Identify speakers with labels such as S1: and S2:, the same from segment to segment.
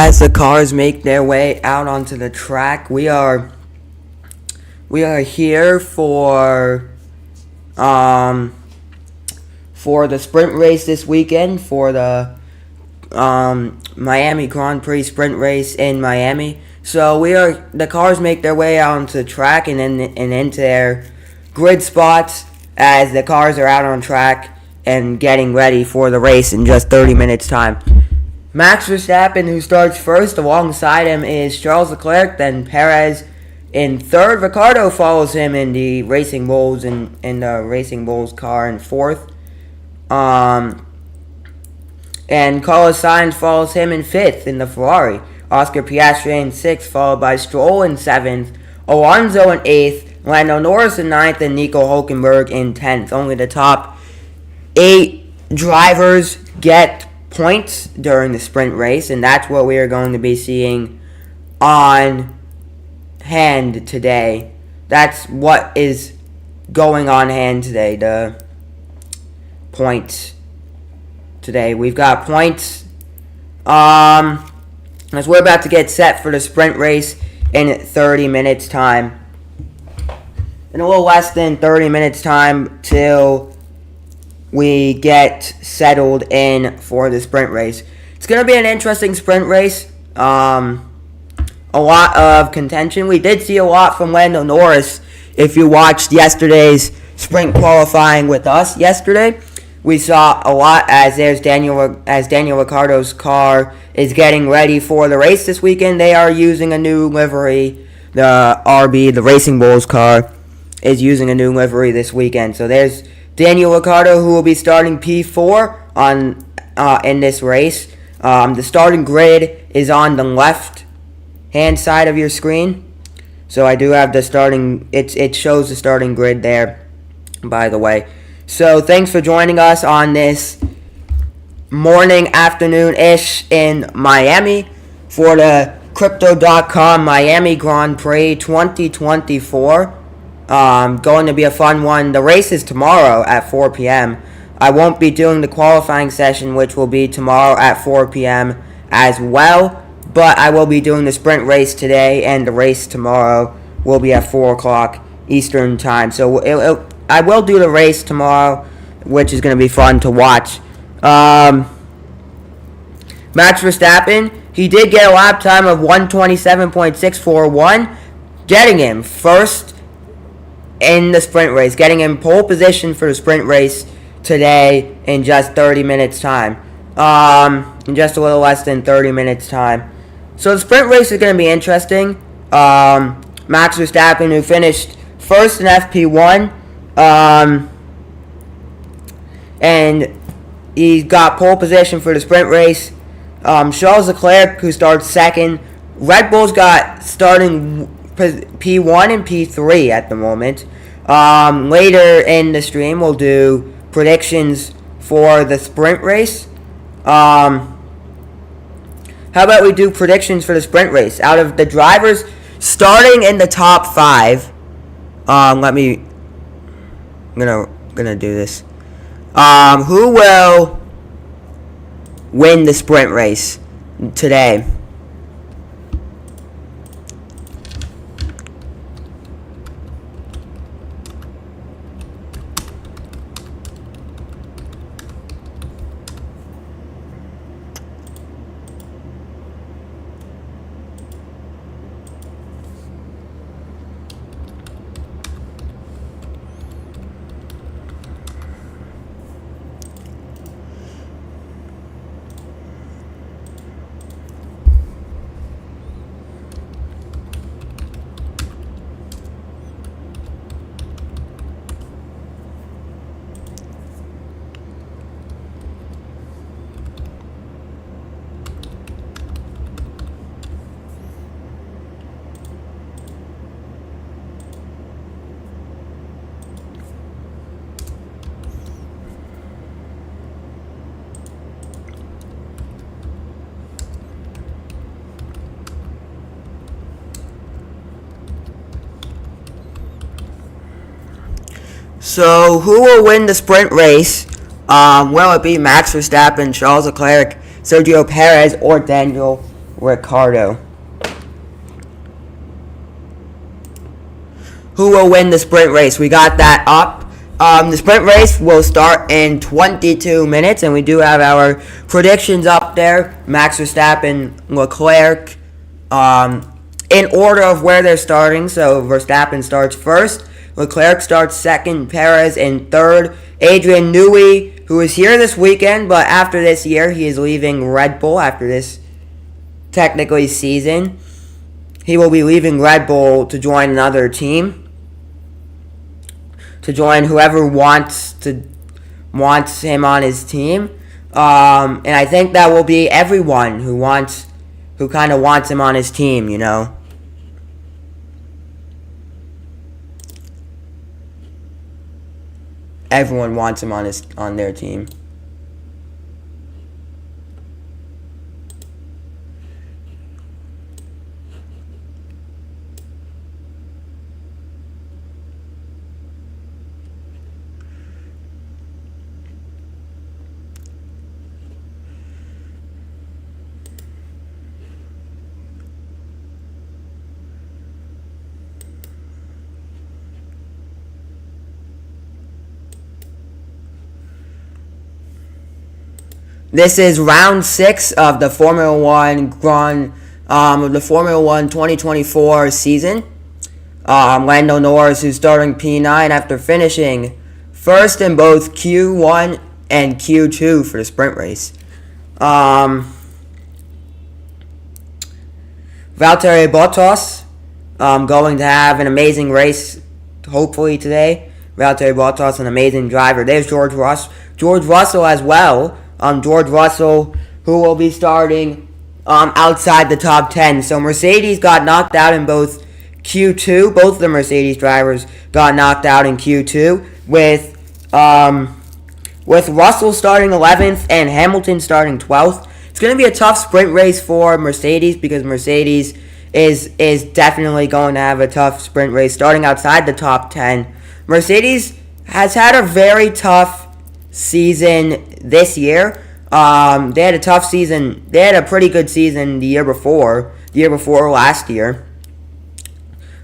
S1: As the cars make their way out onto the track, we are here for the sprint race this weekend, for the Miami Grand Prix sprint race in Miami. So the cars make their way out onto the track and into their grid spots as the cars are out on track and getting ready for the race in just 30 minutes time. Max Verstappen, who starts first, alongside him is Charles Leclerc, then Perez in third. Ricciardo follows him in the Racing Bulls car in fourth. And Carlos Sainz follows him in fifth in the Ferrari. Oscar Piastri in sixth, followed by Stroll in seventh. Alonso in eighth. Lando Norris in ninth, and Nico Hülkenberg in 10th. Only the top 8 drivers get points during the sprint race, and that's what we are going to be seeing on hand today. That's what is going on hand today, the points today. We've got points as we're about to get set for the sprint race in 30 minutes time. In a little less than 30 minutes time till we get settled in for the sprint race. It's going to be an interesting sprint race. A lot of contention. We did see a lot from Lando Norris. If you watched yesterday's sprint qualifying with us yesterday, we saw a lot as Daniel Ricciardo's car is getting ready for the race this weekend. They are using a new livery. The RB, the Racing Bulls car, is using a new livery this weekend. So there's Daniel Ricciardo, who will be starting P4 in this race. The starting grid is on the left-hand side of your screen. So I do have the starting. It shows the starting grid there, by the way. So thanks for joining us on this morning, afternoon-ish in Miami for the Crypto.com Miami Grand Prix 2024. Going to be a fun one. The race is tomorrow at 4 p.m. I won't be doing the qualifying session, which will be tomorrow at 4 p.m. as well, but I will be doing the sprint race today, and the race tomorrow will be at 4 o'clock Eastern time. So I will do the race tomorrow, which is going to be fun to watch. Max Verstappen, he did get a lap time of 127.641, getting him first in the sprint race, getting him pole position for the sprint race today in just 30 minutes time. In just a little less than 30 minutes time. So the sprint race is going to be interesting. Max Verstappen, who finished first in FP1, and he got pole position for the sprint race. Charles Leclerc, who starts second. Red Bull's got starting P1 and P3 at the moment. Later in the stream, we'll do predictions for the sprint race. How about we do predictions for the sprint race? Out of the drivers starting in the top 5, I'm gonna do this. Who will win the sprint race today? So, who will win the sprint race? Will it be Max Verstappen, Charles Leclerc, Sergio Perez, or Daniel Ricciardo. Who will win the sprint race? We got that up. The sprint race will start in 22 minutes, and we do have our predictions up there. Max Verstappen, Leclerc, in order of where they're starting. So Verstappen starts first, Leclerc starts second, Perez in third, Adrian Newey, who is here this weekend, but after this year, he is leaving Red Bull after this technically season. He will be leaving Red Bull to join another team. To join whoever wants him on his team, and I think that will be everyone who kind of wants him on his team. You know, everyone wants him on their team. This is round 6 of the Formula One 2024 season. Lando Norris, who's starting P9 after finishing first in both Q1 and Q2 for the sprint race. Valtteri Bottas, going to have an amazing race, hopefully today. Valtteri Bottas, an amazing driver. There's George Russell as well. George Russell, who will be starting outside the top 10. So Mercedes got knocked out in both Q2. Both of the Mercedes drivers got knocked out in Q2 with Russell starting 11th and Hamilton starting 12th. It's going to be a tough sprint race for Mercedes because Mercedes is definitely going to have a tough sprint race starting outside the top 10. Mercedes has had a very tough season this year. They had a tough season. They had a pretty good season the year before last year,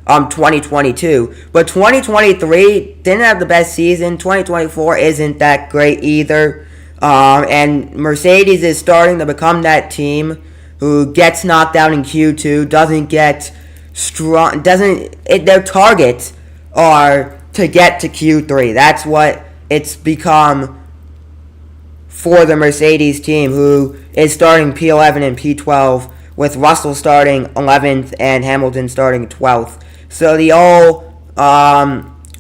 S1: 2022. But 2023 didn't have the best season. 2024 isn't that great either. And Mercedes is starting to become that team who gets knocked out in Q2, doesn't get strong, their targets are to get to Q3. That's what it's become for the Mercedes team, who is starting P11 and P12, with Russell starting 11th and Hamilton starting 12th. So the all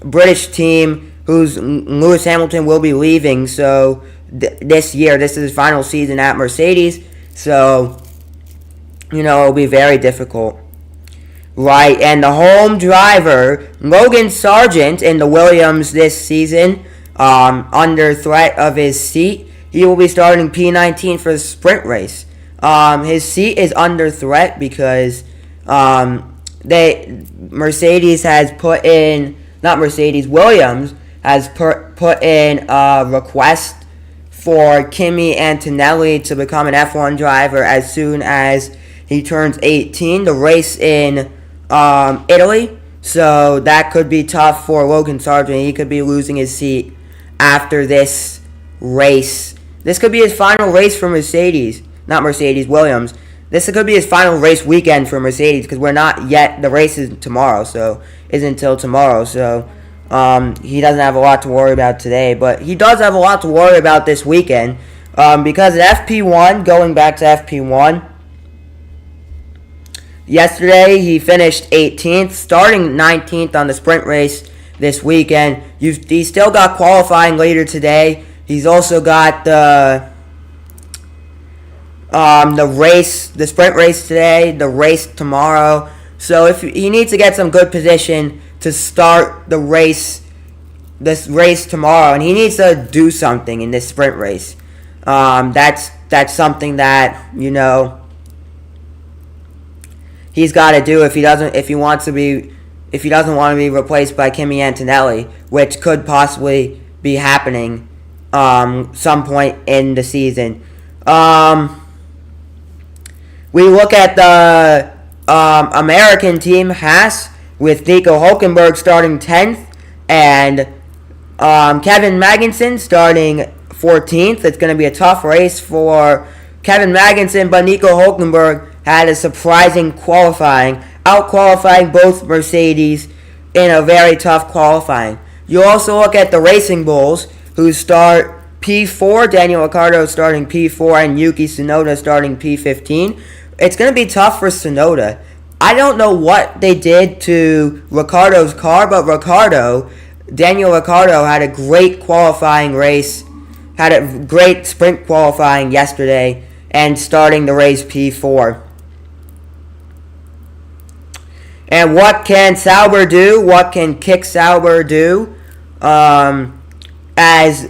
S1: British team, who's Lewis Hamilton will be leaving. So this year, this is his final season at Mercedes. So, it'll be very difficult. Right, and the home driver, Logan Sargent, in the Williams this season, under threat of his seat. He will be starting P19 for the sprint race. His seat is under threat because Williams has put in a request for Kimi Antonelli to become an F1 driver as soon as he turns 18 to race in Italy. So that could be tough for Logan Sargent. He could be losing his seat after this race. This could be his final race for Williams. This could be his final race weekend for Mercedes because we're not yet, the race is tomorrow, so isn't until tomorrow. So he doesn't have a lot to worry about today, but he does have a lot to worry about this weekend because at FP1, going back to FP1, yesterday he finished 18th, starting 19th on the sprint race this weekend. He still got qualifying later today. He's also got the sprint race today, the race tomorrow. So if he needs to get some good position to start this race tomorrow, and he needs to do something in this sprint race. That's something that he's got to do if he doesn't want to be replaced by Kimi Antonelli, which could possibly be happening some point in the season. We look at the American team, Haas, with Nico Hulkenberg starting 10th and Kevin Magnussen starting 14th. It's going to be a tough race for Kevin Magnussen, but Nico Hulkenberg had a surprising qualifying, out-qualifying both Mercedes in a very tough qualifying. You also look at the Racing Bulls, who start P4, Daniel Ricciardo starting P4, and Yuki Tsunoda starting P15. It's going to be tough for Tsunoda. I don't know what they did to Ricciardo's car, but Daniel Ricciardo had a great qualifying race, had a great sprint qualifying yesterday, and starting the race P4. And what can Sauber do? What can Kick Sauber do? As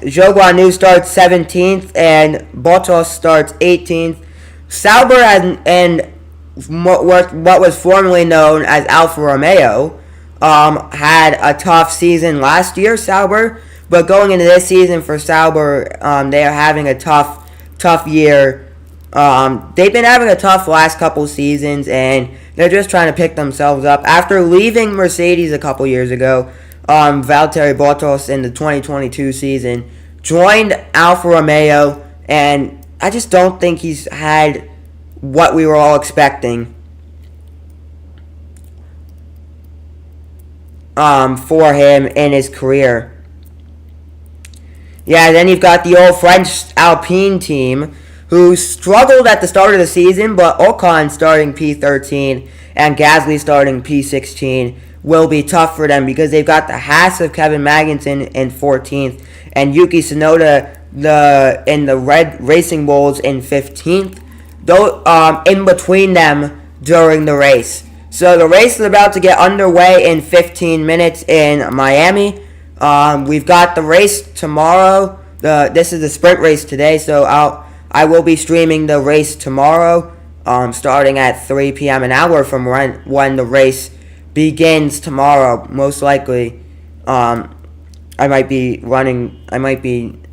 S1: Zhou Guanyu starts 17th and Bottas starts 18th. Sauber and what was formerly known as Alfa Romeo had a tough season last year, Sauber. But going into this season for Sauber, they are having a tough year. They've been having a tough last couple seasons, and they're just trying to pick themselves up. After leaving Mercedes a couple years ago, Valtteri Bottas in the 2022 season joined Alfa Romeo, and I just don't think he's had what we were all expecting for him in his career. Yeah, then you've got the old French Alpine team, who struggled at the start of the season, but Ocon starting P13 and Gasly starting P16 will be tough for them because they've got the Haas of Kevin Magnussen in 14th and Yuki Tsunoda in the Red Racing Bulls in 15th. In between them during the race. So the race is about to get underway in 15 minutes in Miami. We've got the race tomorrow. This is the sprint race today, so I will be streaming the race tomorrow, starting at 3 p.m. an hour from when the race begins tomorrow. Most likely, I might be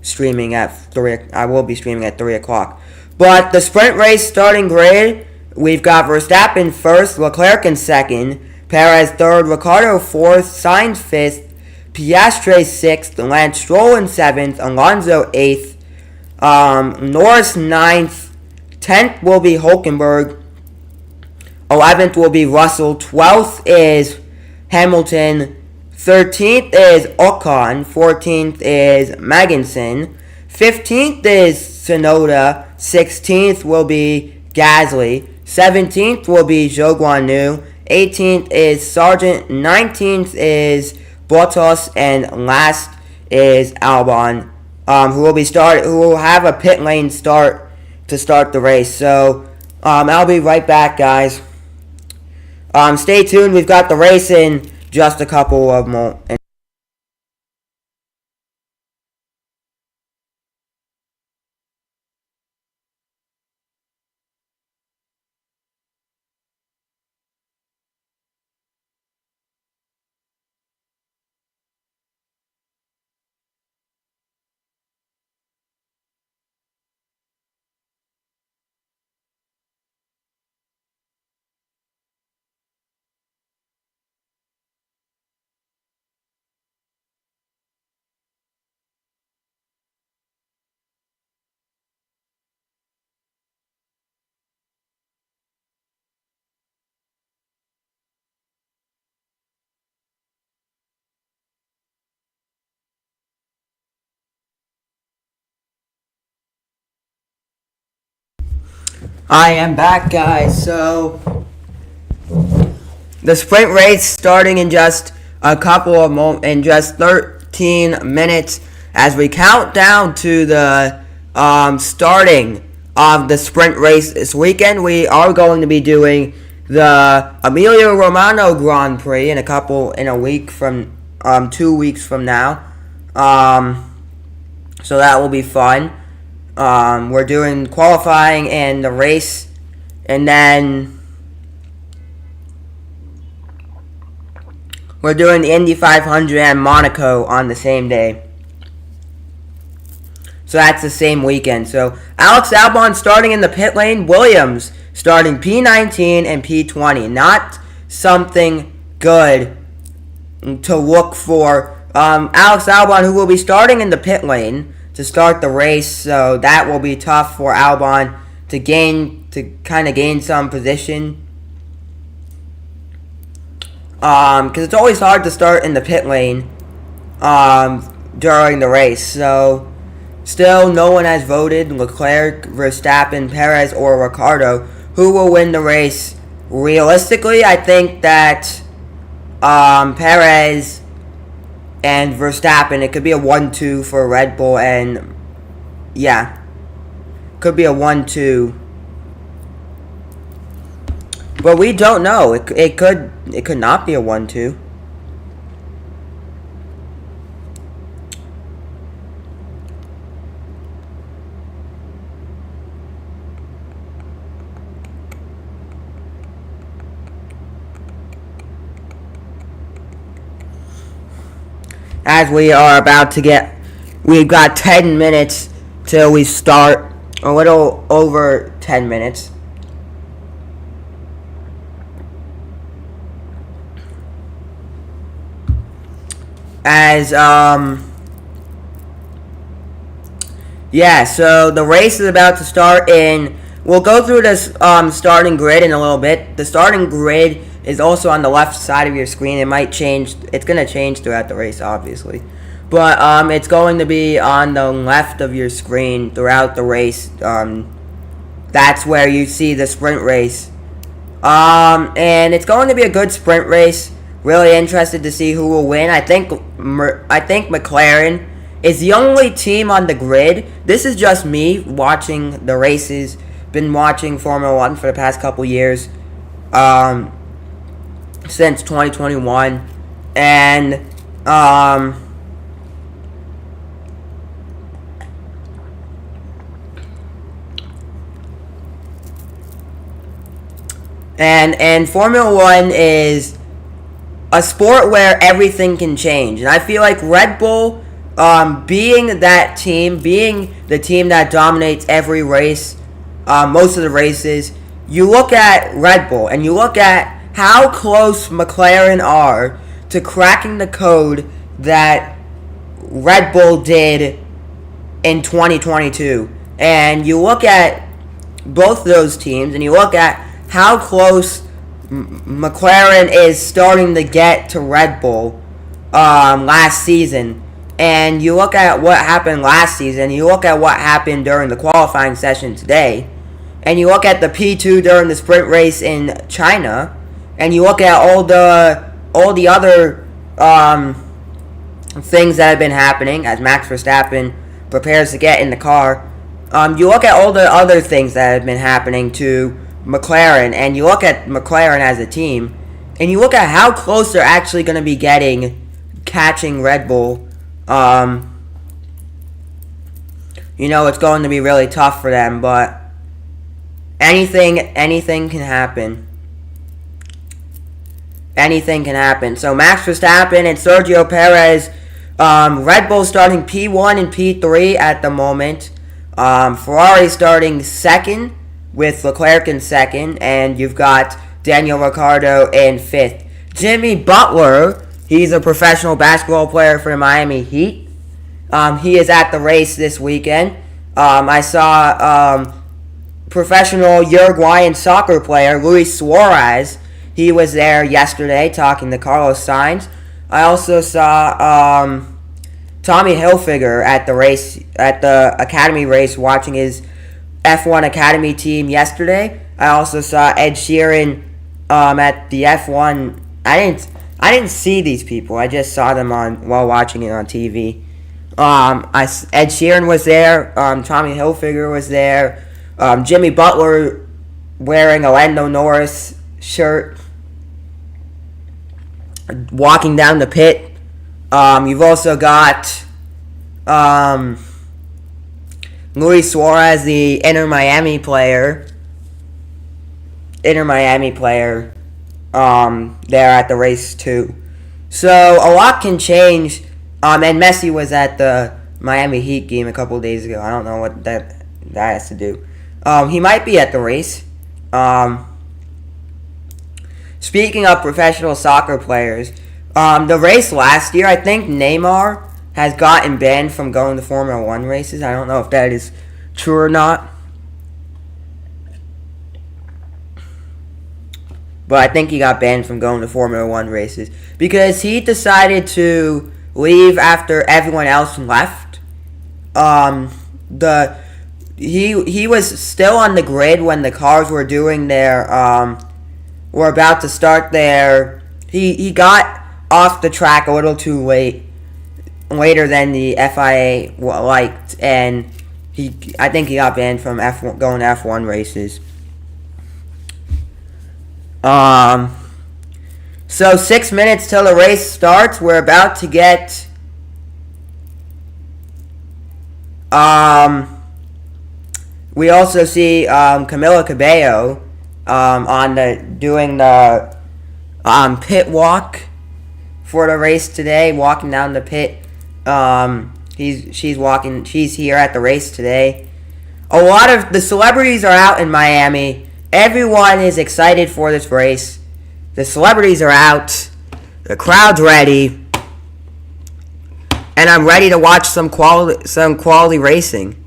S1: streaming at 3. I will be streaming at 3 o'clock. But the sprint race starting grid, we've got Verstappen first, Leclerc in second, Perez third, Ricciardo fourth, Sainz fifth, Piastri sixth, Lance Stroll in seventh, Alonso eighth, Norris ninth, 10th will be Hulkenberg, 11th will be Russell, 12th is Hamilton, 13th is Ocon, 14th is Magnussen, 15th is Tsunoda, 16th will be Gasly, 17th will be Zhou Guanyu, 18th is Sargent, 19th is Bottas, and last is Albon, who will have a pit lane start to start the race. So I'll be right back, guys. Stay tuned. We've got the race in just a couple of moments. I am back, guys. So the sprint race starting in just a couple of moments, in just 13 minutes, as we count down to the starting of the sprint race this weekend. We are going to be doing the Emilio Romano Grand Prix in a week from 2 weeks from now. So that will be fun. We're doing qualifying and the race, and then we're doing the Indy 500 and Monaco on the same day. So that's the same weekend. So Alex Albon starting in the pit lane. Williams starting P19 and P20. Not something good to look for. Alex Albon, who will be starting in the pit lane to start the race, so that will be tough for Albon to kind of gain some position. Because it's always hard to start in the pit lane during the race. So still, no one has voted Leclerc, Verstappen, Perez, or Ricciardo who will win the race. Realistically, I think that Perez and Verstappen, it could be a 1-2 for Red Bull, and yeah, could be a 1-2. But we don't know. It could not be a 1-2. As we are about to get, we've got 10 minutes till we start, a little over 10 minutes. So the race is about to start we'll go through this starting grid in a little bit. The starting grid is also on the left side of your screen. It might change. It's going to change throughout the race, obviously. But it's going to be on the left of your screen throughout the race. That's where you see the sprint race. And it's going to be a good sprint race. Really interested to see who will win. I think McLaren is the only team on the grid. This is just me watching the races. Been watching Formula 1 for the past couple years. Since 2021, and Formula 1 is a sport where everything can change, and I feel like Red Bull, being that team, being the team that dominates every race, most of the races, you look at Red Bull and you look at how close McLaren are to cracking the code that Red Bull did in 2022. And you look at both of those teams and you look at how close McLaren is starting to get to Red Bull last season. And you look at what happened last season, you look at what happened during the qualifying session today, and you look at the P2 during the sprint race in China, and you look at all the other things that have been happening as Max Verstappen prepares to get in the car. You look at all the other things that have been happening to McLaren, and you look at McLaren as a team, and you look at how close they're actually going to be catching Red Bull. It's going to be really tough for them, but anything can happen. Anything can happen. So Max Verstappen and Sergio Perez, Red Bull starting P1 and P3 at the moment. Ferrari starting second with Leclerc in second, and you've got Daniel Ricciardo in fifth. Jimmy Butler, he's a professional basketball player for the Miami Heat. He is at the race this weekend. I saw professional Uruguayan soccer player Luis Suarez. He was there yesterday talking to Carlos Sainz. I also saw Tommy Hilfiger at the Academy race, watching his F1 Academy team yesterday. I also saw Ed Sheeran at the F1. I didn't see these people. I just saw them while watching it on TV. Ed Sheeran was there. Tommy Hilfiger was there. Jimmy Butler wearing a Lando Norris shirt, walking down the pit. You've also got Luis Suarez, the Inter Miami player. There at the race too. So a lot can change. And Messi was at the Miami Heat game a couple days ago. I don't know what that has to do. He might be at the race. Speaking of professional soccer players, the race last year, I think Neymar has gotten banned from going to Formula 1 races. I don't know if that is true or not. But I think he got banned from going to Formula 1 races because he decided to leave after everyone else left. He was still on the grid when the cars were doing their were about to start their. He got off the track a little too late, later than the FIA liked, and I think he got banned from going to F1 races. So 6 minutes till the race starts. We're about to get we also see Camila Cabello doing the pit walk for the race today, walking down the pit. She's here at the race today. A lot of the celebrities are out in Miami. Everyone is excited for this race. The celebrities are out. The crowd's ready. And I'm ready to watch some quality racing.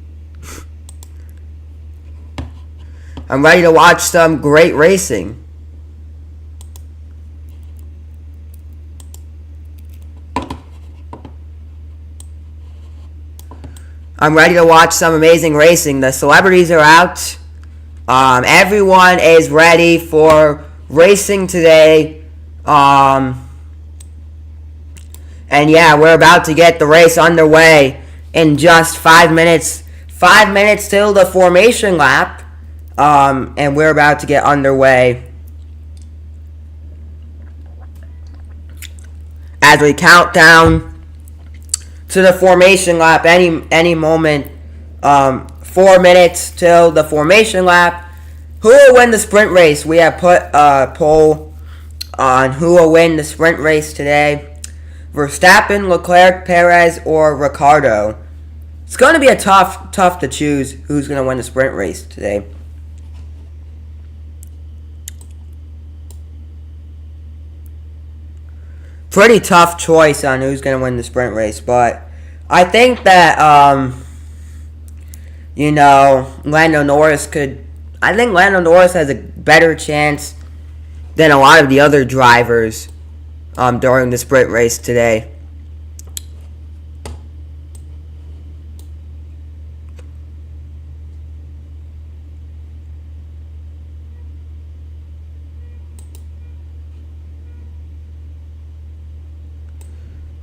S1: I'm ready to watch some great racing. I'm ready to watch some amazing racing. The celebrities are out. Everyone is ready for racing today. And yeah, we're about to get the race underway in just 5 minutes. 5 minutes till the formation lap. And we're about to get underway as we count down to the formation lap any moment. 4 minutes till the formation lap. Who will win the sprint race? We have put a poll on who will win the sprint race today. Verstappen, Leclerc, Perez, or Ricciardo. It's going to be tough to choose who's going to win the sprint race today. Pretty tough choice on who's going to win the sprint race, but I think that Lando Norris could. I think Lando Norris has a better chance than a lot of the other drivers during the sprint race today.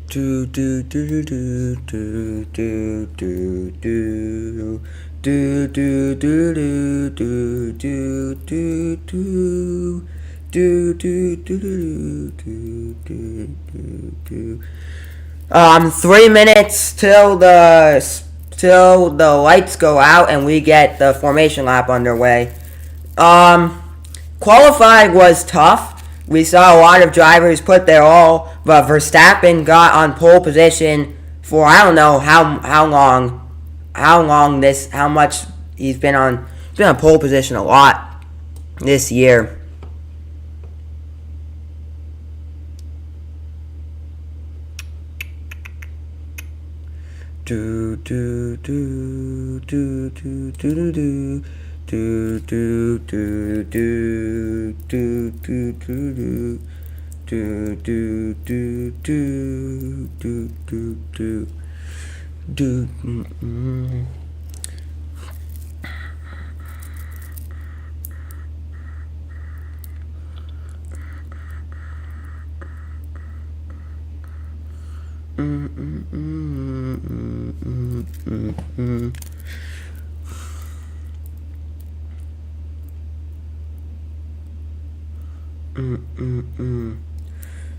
S1: Do do do do do do do do do do do do do do do do do do. 3 minutes till the lights go out and we get the formation lap underway. Qualifying was tough. We saw a lot of drivers put their all, but Verstappen got on pole position for I don't know how much he's been on pole position a lot this year. Do do do do do do do. Do do do do do do do do do do do do do do.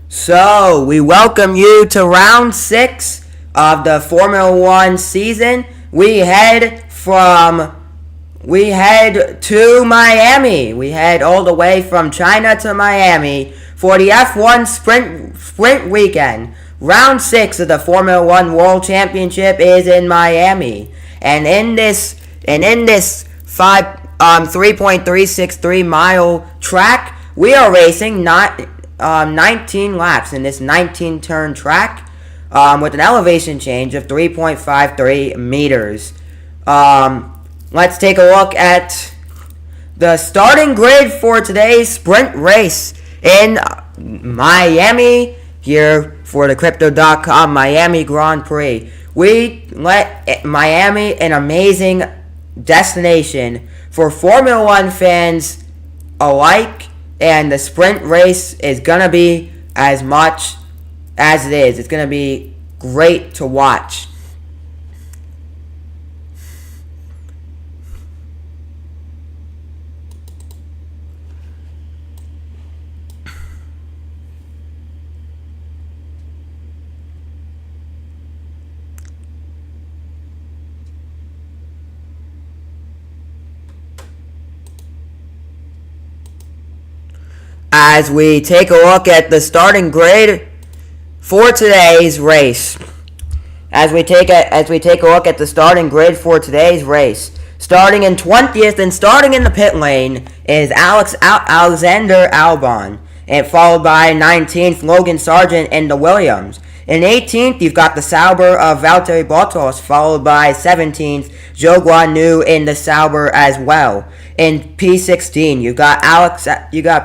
S1: So, we welcome you to round 6 of the Formula 1 season. We head to Miami. We head all the way from China to Miami for the F1 sprint weekend. Round 6 of the Formula 1 World Championship is in Miami. And in this 3.363 mile track, we are racing 19 laps in this 19 turn track with an elevation change of 3.53 meters. Let's take a look at the starting grid for today's sprint race in Miami here for the Crypto.com Miami Grand Prix. We let Miami an amazing destination for Formula 1 fans alike, and the sprint race is going to be as much as it is. It's going to be great to watch. As we take a look at the starting grid for today's race. As we take a look at the starting grid for today's race. Starting in 20th and starting in the pit lane is Alexander Albon, and followed by 19th Logan Sargent in the Williams. In 18th, you've got the Sauber of Valtteri Bottas, followed by 17th Zhou Guanyu in the Sauber as well. In P16, you got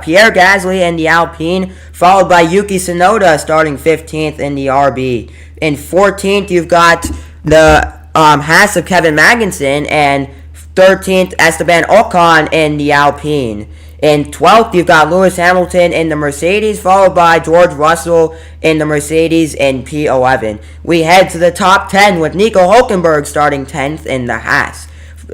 S1: Pierre Gasly in the Alpine, followed by Yuki Tsunoda starting 15th in the RB. In 14th, you've got the Haas of Kevin Magnussen, and 13th Esteban Ocon in the Alpine. In 12th, you've got Lewis Hamilton in the Mercedes, followed by George Russell in the Mercedes in P11. We head to the top 10 with Nico Hülkenberg starting 10th in the Haas,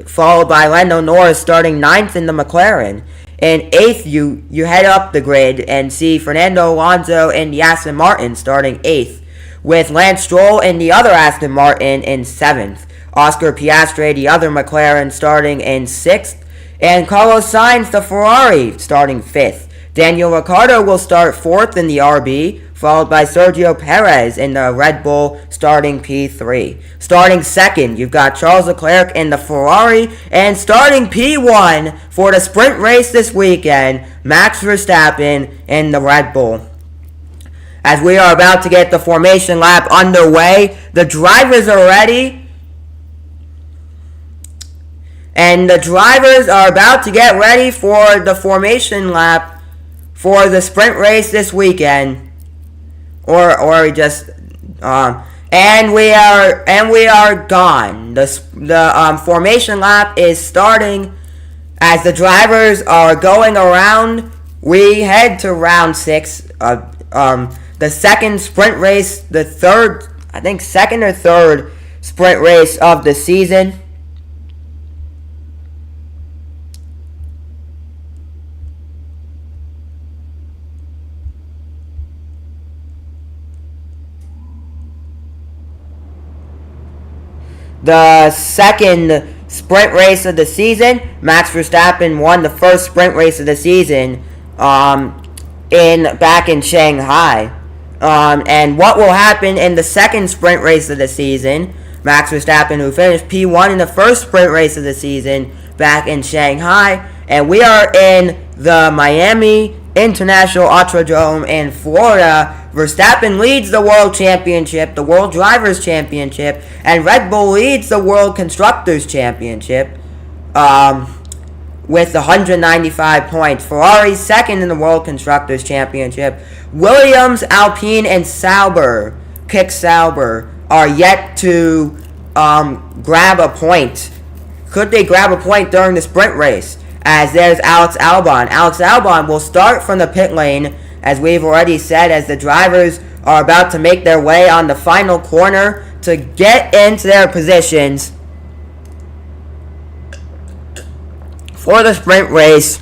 S1: followed by Lando Norris starting 9th in the McLaren. In 8th, you head up the grid and see Fernando Alonso in the Aston Martin starting 8th, with Lance Stroll in the other Aston Martin in 7th. Oscar Piastri, the other McLaren, starting in 6th. And Carlos Sainz, the Ferrari, starting 5th. Daniel Ricciardo will start 4th in the RB, followed by Sergio Perez in the Red Bull, starting P3. Starting 2nd, you've got Charles Leclerc in the Ferrari, and starting P1 for the sprint race this weekend, Max Verstappen in the Red Bull. As we are about to get the formation lap underway, the drivers are ready. And the drivers are about to get ready for the formation lap for the sprint race this weekend. And we are gone. The formation lap is starting as the drivers are going around. We head to round 6. The second sprint race, second or third sprint race of the season. The second sprint race of the season, Max Verstappen won the first sprint race of the season back in Shanghai. And what will happen in the second sprint race of the season, Max Verstappen, who finished P1 in the first sprint race of the season back in Shanghai, and we are in the Miami International Autodrome in Florida. Verstappen leads the World Championship, the World Drivers' Championship, and Red Bull leads the World Constructors' Championship with 195 points. Ferrari second in the World Constructors' Championship. Williams, Alpine, and Sauber are yet to grab a point. Could they grab a point during the sprint race? As there's Alex Albon. Alex Albon will start from the pit lane, as we've already said, as the drivers are about to make their way on the final corner to get into their positions for the sprint race.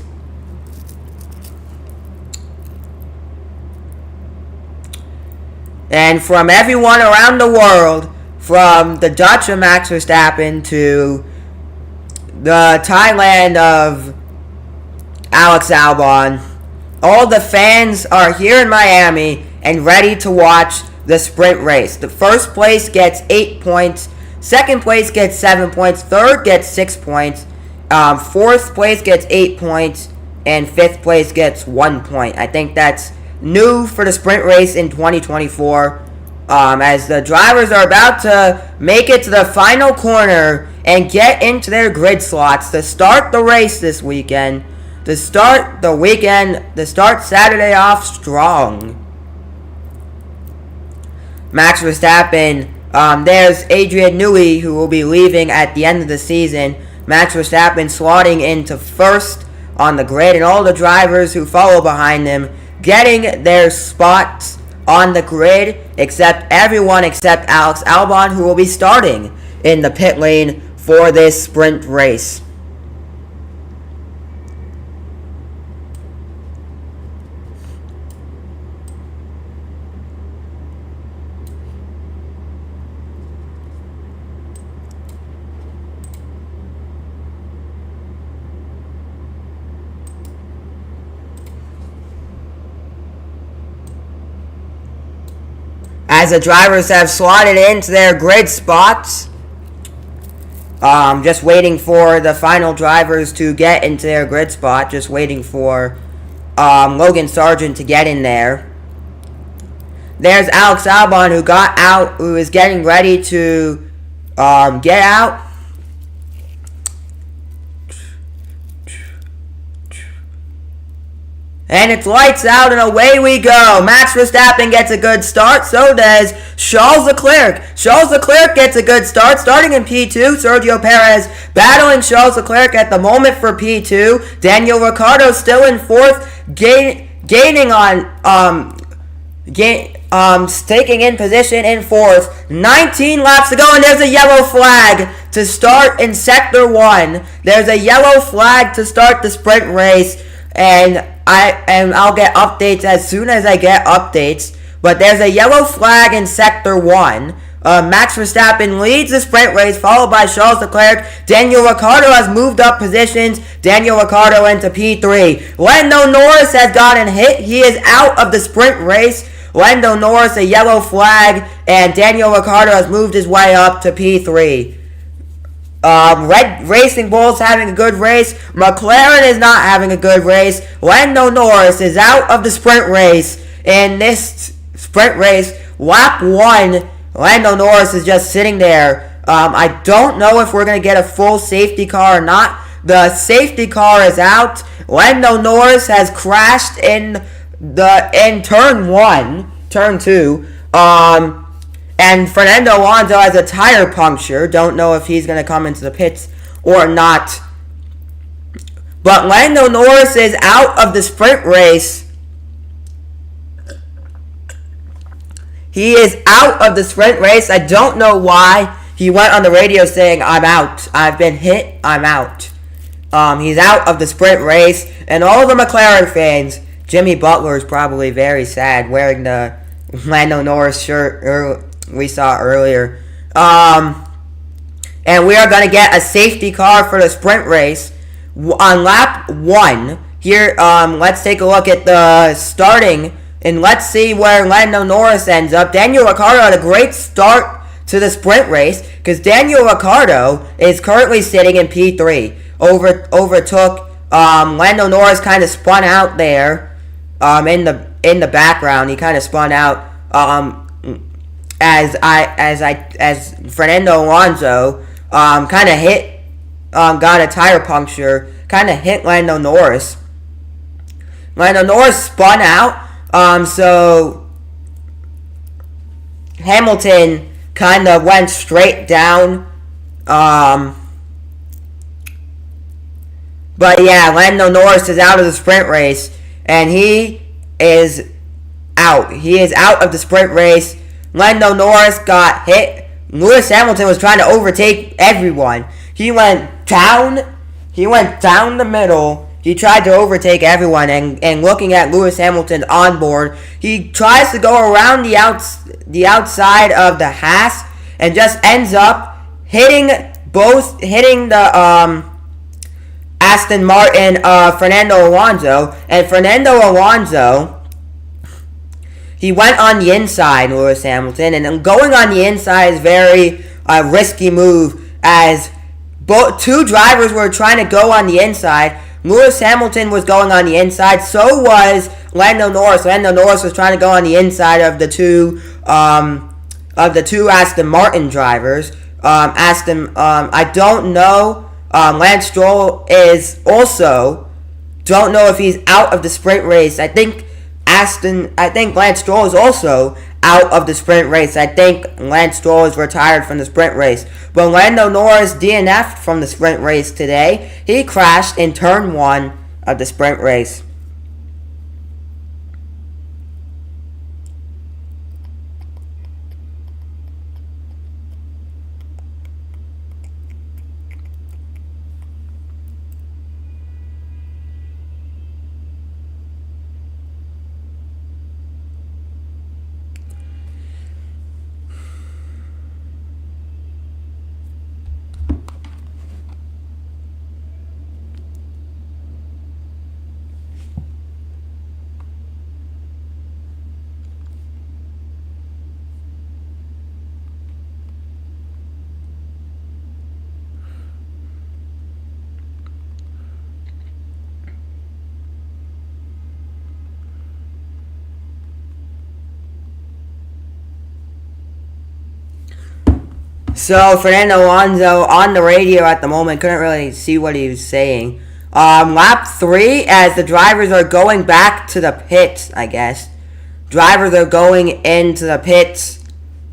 S1: And from everyone around the world, from the Dutch of Max Verstappen to the Thailand of Alex Albon, all the fans are here in Miami and ready to watch the sprint race. The first place gets 8 points, second place gets 7 points, third gets 6 points, fourth place gets 8 points, and fifth place gets 1 point. I think that's new for the sprint race in 2024. As the drivers are about to make it to the final corner and get into their grid slots to start the race this weekend, to start Saturday off strong. Max Verstappen, there's Adrian Newey, who will be leaving at the end of the season. Max Verstappen slotting into first on the grid, and all the drivers who follow behind him getting their spots on the grid, except everyone except Alex Albon, who will be starting in the pit lane for this sprint race. As the drivers have slotted into their grid spots, just waiting for the final drivers to get into their grid spot, just waiting for Logan Sargent to get in there. There's Alex Albon, who got out, who is getting ready to get out. And it's lights out and away we go. Max Verstappen gets a good start. So does Charles Leclerc. Charles Leclerc gets a good start. Starting in P2, Sergio Perez battling Charles Leclerc at the moment for P2. Daniel Ricciardo still in fourth, gaining on taking in position in fourth. 19 laps to go, and there's a yellow flag to start in Sector 1. There's a yellow flag to start the sprint race, and I'll get updates as soon as I get updates. But there's a yellow flag in Sector 1. Max Verstappen leads the sprint race, followed by Charles Leclerc. Daniel Ricciardo has moved up positions. Daniel Ricciardo into P3. Lando Norris has gotten hit. He is out of the sprint race. Lando Norris, a yellow flag, and Daniel Ricciardo has moved his way up to P3. Red Racing Bull's having a good race. McLaren is not having a good race. Lando Norris is out of the sprint race. In this sprint race, lap 1, Lando Norris is just sitting there. I don't know if we're going to get a full safety car or not. The safety car is out. Lando Norris has crashed in turn 1, turn 2. And Fernando Alonso has a tire puncture. Don't know if he's going to come into the pits or not. But Lando Norris is out of the sprint race. He is out of the sprint race. I don't know why. He went on the radio saying, "I'm out. I've been hit. I'm out." He's out of the sprint race. And all the McLaren fans, Jimmy Butler is probably very sad wearing the Lando Norris shirt we saw earlier. And we are going to get a safety car for the sprint race on lap 1. Here, let's take a look at the starting, and let's see where Lando Norris ends up. Daniel Ricciardo had a great start to the sprint race, because Daniel Ricciardo is currently sitting in P3. Overtook Lando Norris, kind of spun out there in the background. He kind of spun out as Fernando Alonso kind of hit, got a tire puncture, kind of hit Lando Norris. Lando Norris spun out, so Hamilton kind of went straight down. But yeah, Lando Norris is out of the sprint race, and he is out. He is out of the sprint race. Lando Norris got hit. Lewis Hamilton was trying to overtake everyone. He went down the middle. He tried to overtake everyone, and looking at Lewis Hamilton's onboard, he tries to go around the outside of the Haas and just ends up hitting the Aston Martin Fernando Alonso. And Fernando Alonso, he went on the inside, Lewis Hamilton, and going on the inside is very risky move, as two drivers were trying to go on the inside. Lewis Hamilton was going on the inside, so was Lando Norris. Lando Norris was trying to go on the inside of the two Aston Martin drivers. I don't know. Lance Stroll is also, don't know if he's out of the sprint race. I think Lance Stroll is also out of the sprint race. I think Lance Stroll is retired from the sprint race. But Lando Norris DNF'd from the sprint race today. He crashed in turn 1 of the sprint race. So, Fernando Alonso on the radio at the moment, couldn't really see what he was saying. Lap 3, as the drivers are going back to the pits, I guess. Drivers are going into the pits.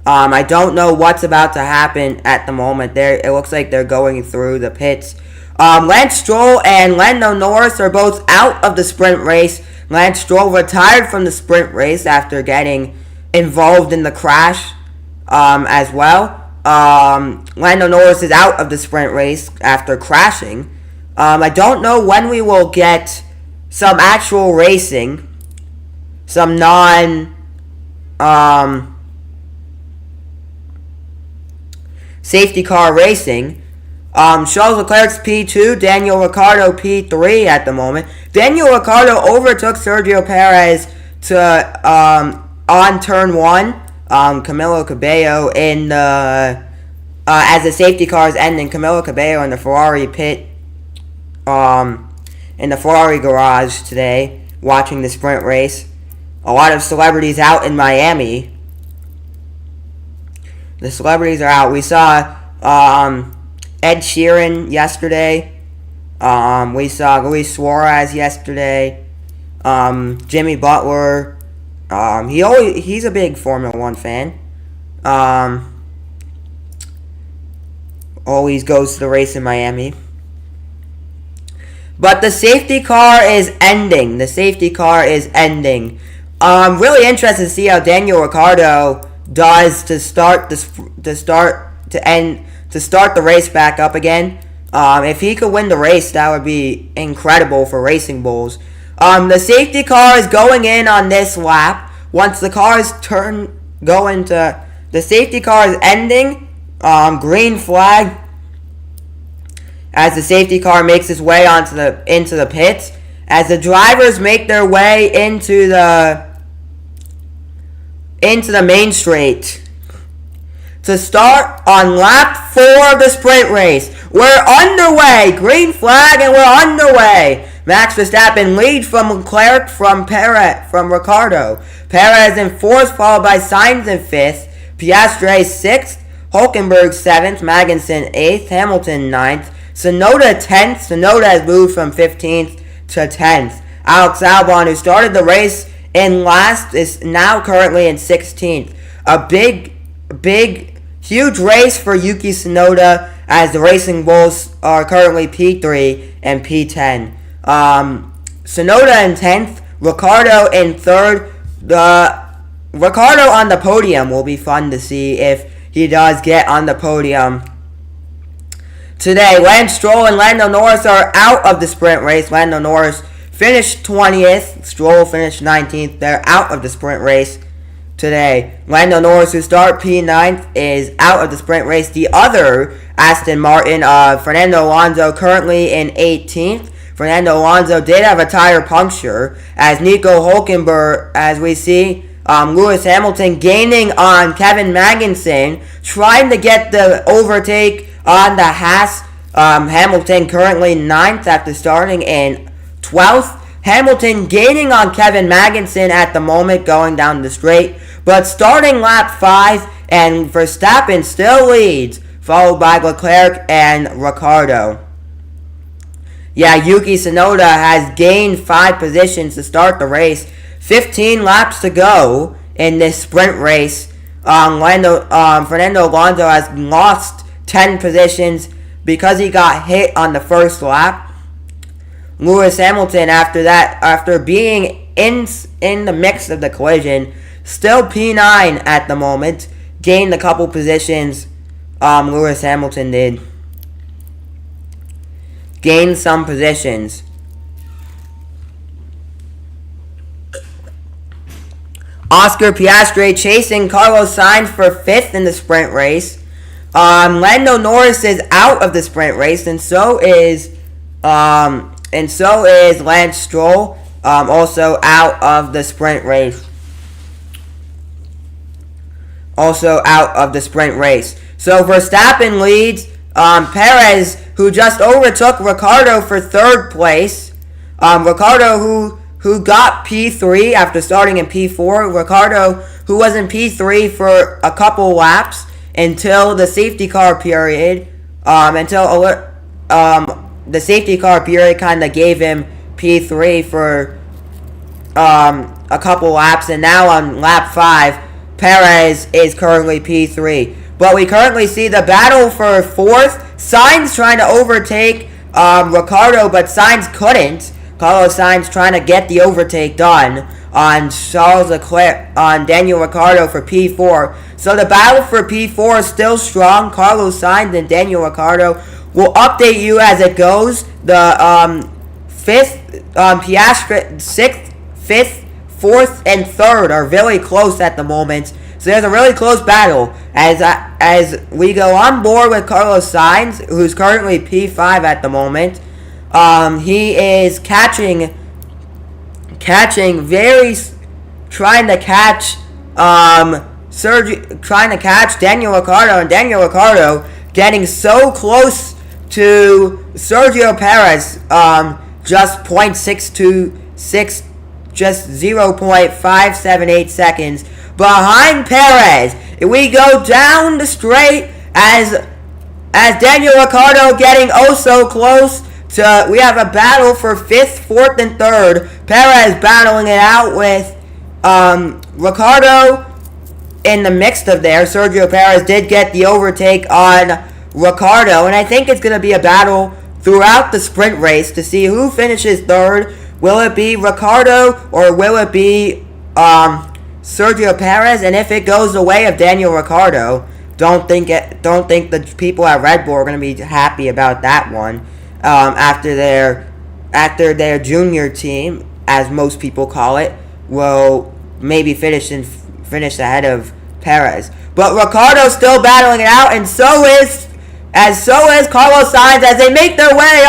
S1: I don't know what's about to happen at the moment. It looks like they're going through the pits. Lance Stroll and Lando Norris are both out of the sprint race. Lance Stroll retired from the sprint race after getting involved in the crash as well. Lando Norris is out of the sprint race after crashing. I don't know when we will get some actual racing, some safety car racing. Charles Leclerc's P2, Daniel Ricciardo P3 at the moment. Daniel Ricciardo overtook Sergio Perez on turn 1. Camilo Cabello as the safety car is ending. Camilo Cabello in the Ferrari pit, in the Ferrari garage today, watching the sprint race. A lot of celebrities out in Miami. The celebrities are out. We saw Ed Sheeran yesterday. We saw Luis Suarez yesterday. Jimmy Butler. He's a big Formula 1 fan. Always goes to the race in Miami. But the safety car is ending. Really interested to see how Daniel Ricciardo does to start the race back up again. If he could win the race, that would be incredible for Racing Bulls. The safety car is going in on this lap. Once the cars the safety car is ending. Green flag as the safety car makes its way into the pits. As the drivers make their way into the main straight to start on lap 4 of the sprint race. We're underway. Green flag and we're underway. Max Verstappen leads from Leclerc, from Ricciardo. Perez in 4th, followed by Sainz in 5th. Piastri 6th. Hülkenberg 7th. Magnussen 8th. Hamilton 9th. Tsunoda 10th. Tsunoda has moved from 15th to 10th. Alex Albon, who started the race in last, is now currently in 16th. A huge race for Yuki Tsunoda, as the Racing Bulls are currently P3 and P10. Tsunoda in 10th, Ricciardo in 3rd. Ricciardo on the podium will be fun to see if he does get on the podium today. Lance Stroll and Lando Norris are out of the sprint race. Lando Norris finished 20th. Stroll finished 19th. They're out of the sprint race today. Lando Norris, who started P9th, is out of the sprint race. The other Aston Martin, Fernando Alonso, currently in 18th. Fernando Alonso did have a tire puncture, as Nico Hülkenberg, as we see, Lewis Hamilton gaining on Kevin Magnussen, trying to get the overtake on the Haas. Hamilton currently 9th after starting in 12th. Hamilton gaining on Kevin Magnussen at the moment going down the straight, but starting lap 5, and Verstappen still leads, followed by Leclerc and Ricciardo. Yeah, Yuki Tsunoda has gained 5 positions to start the race. 15 laps to go in this sprint race. Fernando Alonso has lost 10 positions because he got hit on the first lap. Lewis Hamilton, after being in the mix of the collision, still P9 at the moment, gained a couple positions. Lewis Hamilton did. Gained some positions. Oscar Piastri chasing Carlos Sainz for 5th in the sprint race. Lando Norris is out of the sprint race, and so is Lance Stroll, also out of the sprint race. So Verstappen leads. Perez, who just overtook Ricciardo for 3rd place. Ricciardo, who got P3 after starting in P4. Ricciardo, who was in P3 for a couple laps until the safety car period. The safety car period kind of gave him P3 for a couple laps, and now on lap 5, Perez is currently P3. But we currently see the battle for 4th. Sainz trying to overtake Ricciardo, but Sainz couldn't. Carlos Sainz trying to get the overtake done on Daniel Ricciardo for P4. So the battle for P4 is still strong. Carlos Sainz and Daniel Ricciardo. We'll update you as it goes. The 5th, Piastri, 6th, 5th, 4th, and 3rd are really close at the moment. So there's a really close battle as we go on board with Carlos Sainz, who's currently P5 at the moment. He is trying to catch Daniel Ricciardo, and Daniel Ricciardo getting so close to Sergio Perez, just 0.626, just 0.578 seconds behind Perez. We go down the straight as Daniel Ricciardo getting oh so close to. We have a battle for 5th, 4th, and 3rd. Perez battling it out with Ricciardo in the mixed of there. Sergio Perez did get the overtake on Ricciardo, and I think it's going to be a battle throughout the sprint race to see who finishes 3rd. Will it be Ricciardo or will it be Sergio Perez? And if it goes the way of Daniel Ricciardo, don't think the people at Red Bull are going to be happy about that one. After their junior team, as most people call it, will maybe finish ahead of Perez. But Ricciardo's still battling it out, and so is Carlos Sainz as they make their way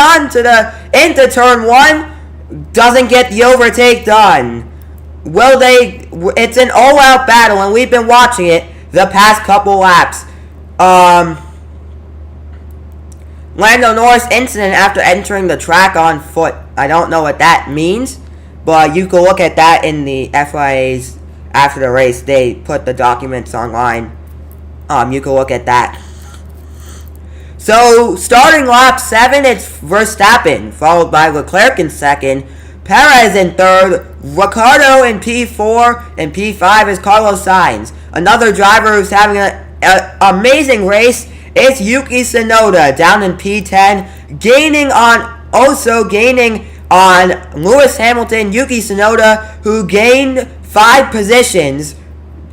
S1: into turn 1. Doesn't get the overtake done. Will they? It's an all-out battle, and we've been watching it the past couple laps. Lando Norris incident after entering the track on foot. I don't know what that means, but you can look at that in the FIA's after the race. They put the documents online. You can look at that. So, starting lap 7, it's Verstappen, followed by Leclerc in 2nd, Perez in 3rd, Ricciardo in P4, and P5 is Carlos Sainz. Another driver who's having an amazing race is Yuki Tsunoda, down in P10, gaining on Lewis Hamilton. Yuki Tsunoda, who gained 5 positions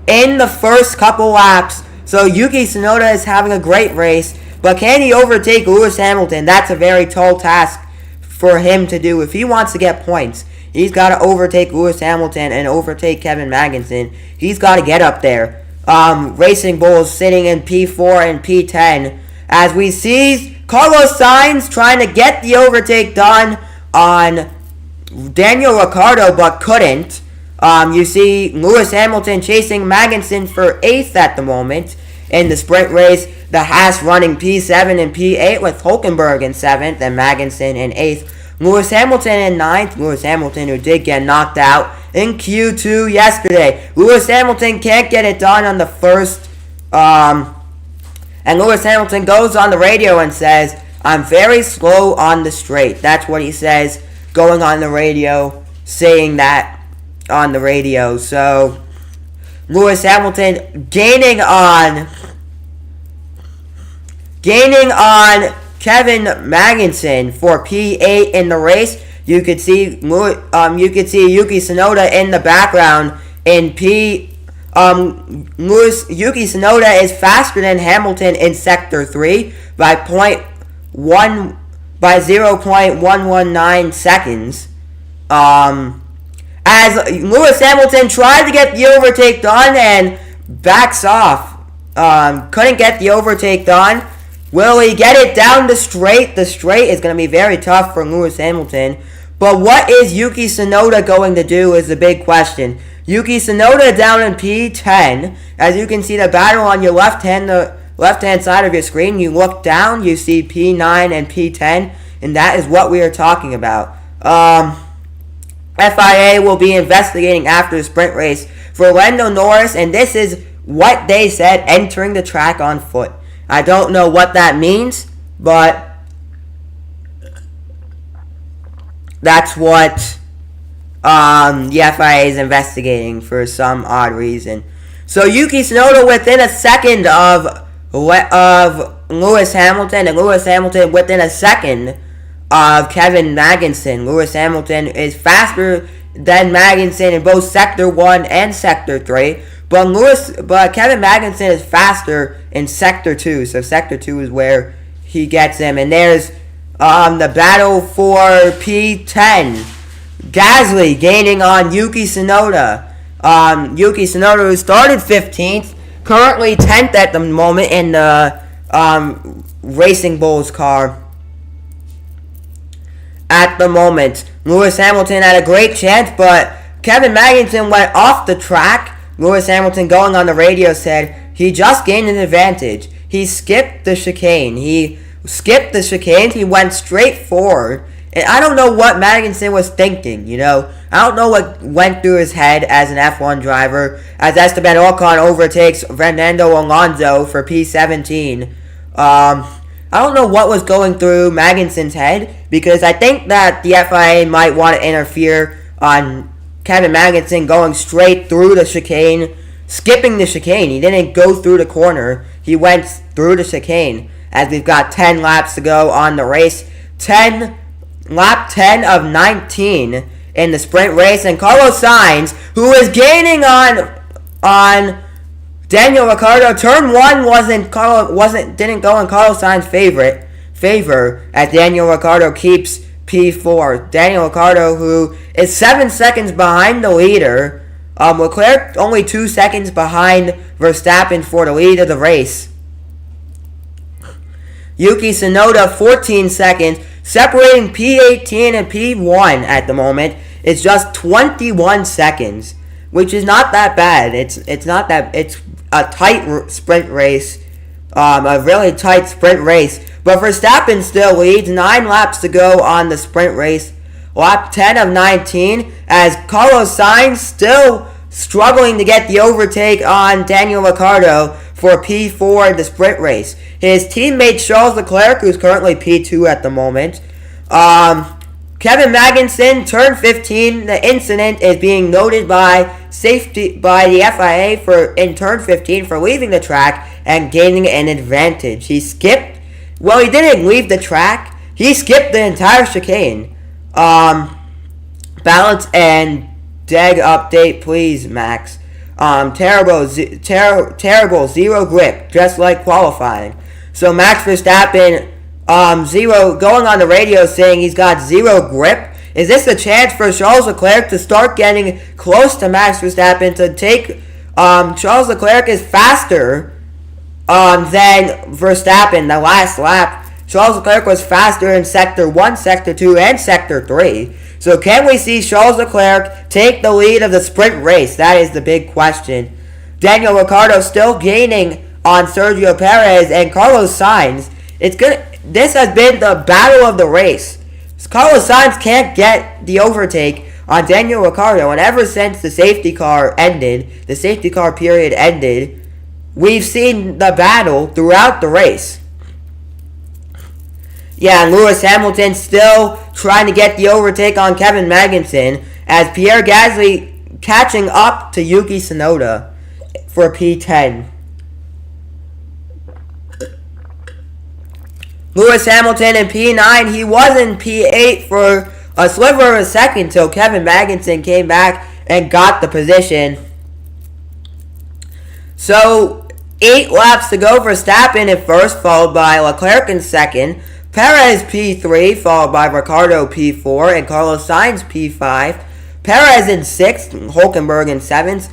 S1: in the first couple laps. So Yuki Tsunoda is having a great race. But can he overtake Lewis Hamilton? That's a very tall task for him to do. If he wants to get points, he's got to overtake Lewis Hamilton and overtake Kevin Magnussen. He's got to get up there. Racing Bulls sitting in P4 and P10. As we see Carlos Sainz trying to get the overtake done on Daniel Ricciardo, but couldn't. You see Lewis Hamilton chasing Magnussen for 8th at the moment in the sprint race. The Haas running P7 and P8 with Hulkenberg in 7th and Magnussen in 8th. Lewis Hamilton in 9th. Lewis Hamilton, who did get knocked out in Q2 yesterday. Lewis Hamilton can't get it done on the first. And Lewis Hamilton goes on the radio and says, "I'm very slow on the straight." That's what he says, going on the radio, saying that on the radio. So, Lewis Hamilton gaining on Kevin Magnussen for P8 in the race. You could see Yuki Tsunoda in the background in Yuki Tsunoda is faster than Hamilton in sector 3 by 0.119 seconds. As Lewis Hamilton tried to get the overtake done and backs off. Couldn't get the overtake done. Will he get it down the straight? The straight is going to be very tough for Lewis Hamilton. But what is Yuki Tsunoda going to do is the big question. Yuki Tsunoda down in P10. As you can see the battle on your left hand side of your screen. You look down, you see P9 and P10. And that is what we are talking about. FIA will be investigating after the sprint race for Lando Norris. And this is what they said, entering the track on foot. I don't know what that means, but that's what the FIA is investigating for some odd reason. So Yuki Tsunoda within a second of Lewis Hamilton, and Lewis Hamilton within a second of Kevin Magnussen. Lewis Hamilton is faster than Magnussen in both Sector 1 and Sector 3. But Kevin Magnussen is faster in Sector 2. So Sector 2 is where he gets him. And there's the battle for P10. Gasly gaining on Yuki Tsunoda. Yuki Tsunoda, who started 15th, currently 10th at the moment in the Racing Bulls car. At the moment, Lewis Hamilton had a great chance, but Kevin Magnussen went off the track. Lewis Hamilton, going on the radio, said he just gained an advantage. He skipped the chicane. He went straight forward. And I don't know what Magnussen was thinking, I don't know what went through his head as an F1 driver, as Esteban Ocon overtakes Fernando Alonso for P17. I don't know what was going through Magnussen's head, because I think that the FIA might want to interfere on Kevin Magnussen going straight through the chicane, skipping the chicane. He didn't go through the corner. He went through the chicane, as we've got 10 laps to go on the race. Lap 10 of 19 in the sprint race, and Carlos Sainz, who is gaining on Daniel Ricciardo. Turn 1 didn't go in Carlos Sainz's favor, as Daniel Ricciardo keeps P4. Daniel Ricciardo, who is 7 seconds behind the leader. Leclerc only 2 seconds behind Verstappen for the lead of the race. Yuki Tsunoda 14 seconds, separating P18 and P1 at the moment. It's just 21 seconds, which is not that bad. It's a tight sprint race, a really tight sprint race. But Verstappen still leads, 9 laps to go on the sprint race. Lap 10 of 19, as Carlos Sainz still struggling to get the overtake on Daniel Ricciardo for P4 in the sprint race. His teammate Charles Leclerc, who's currently P2 at the moment. Kevin Magnussen, turn 15. The incident is being noted by the FIA in turn 15 for leaving the track and gaining an advantage. He didn't leave the track. He skipped the entire chicane. Balance and DEG update, please, Max. Terrible, zero grip, just like qualifying. So Max Verstappen, going on the radio saying he's got zero grip. Is this a chance for Charles Leclerc to start getting close to Max Verstappen to take? Charles Leclerc is faster than Verstappen. The last lap, Charles Leclerc was faster in Sector 1, Sector 2, and Sector 3. So can we see Charles Leclerc take the lead of the sprint race? That is the big question. Daniel Ricciardo still gaining on Sergio Perez and Carlos Sainz. This has been the battle of the race. Carlos Sainz can't get the overtake on Daniel Ricciardo, and ever since the safety car period ended, we've seen the battle throughout the race. Yeah, and Lewis Hamilton still trying to get the overtake on Kevin Magnussen, as Pierre Gasly catching up to Yuki Tsunoda for P10. Lewis Hamilton in P9, he was in P8 for a sliver of a second till Kevin Magnussen came back and got the position. So, 8 laps to go for Verstappen in first, followed by Leclerc in second. Perez P3, followed by Ricciardo P4 and Carlos Sainz P5. Perez in 6th, Hülkenberg in 7th.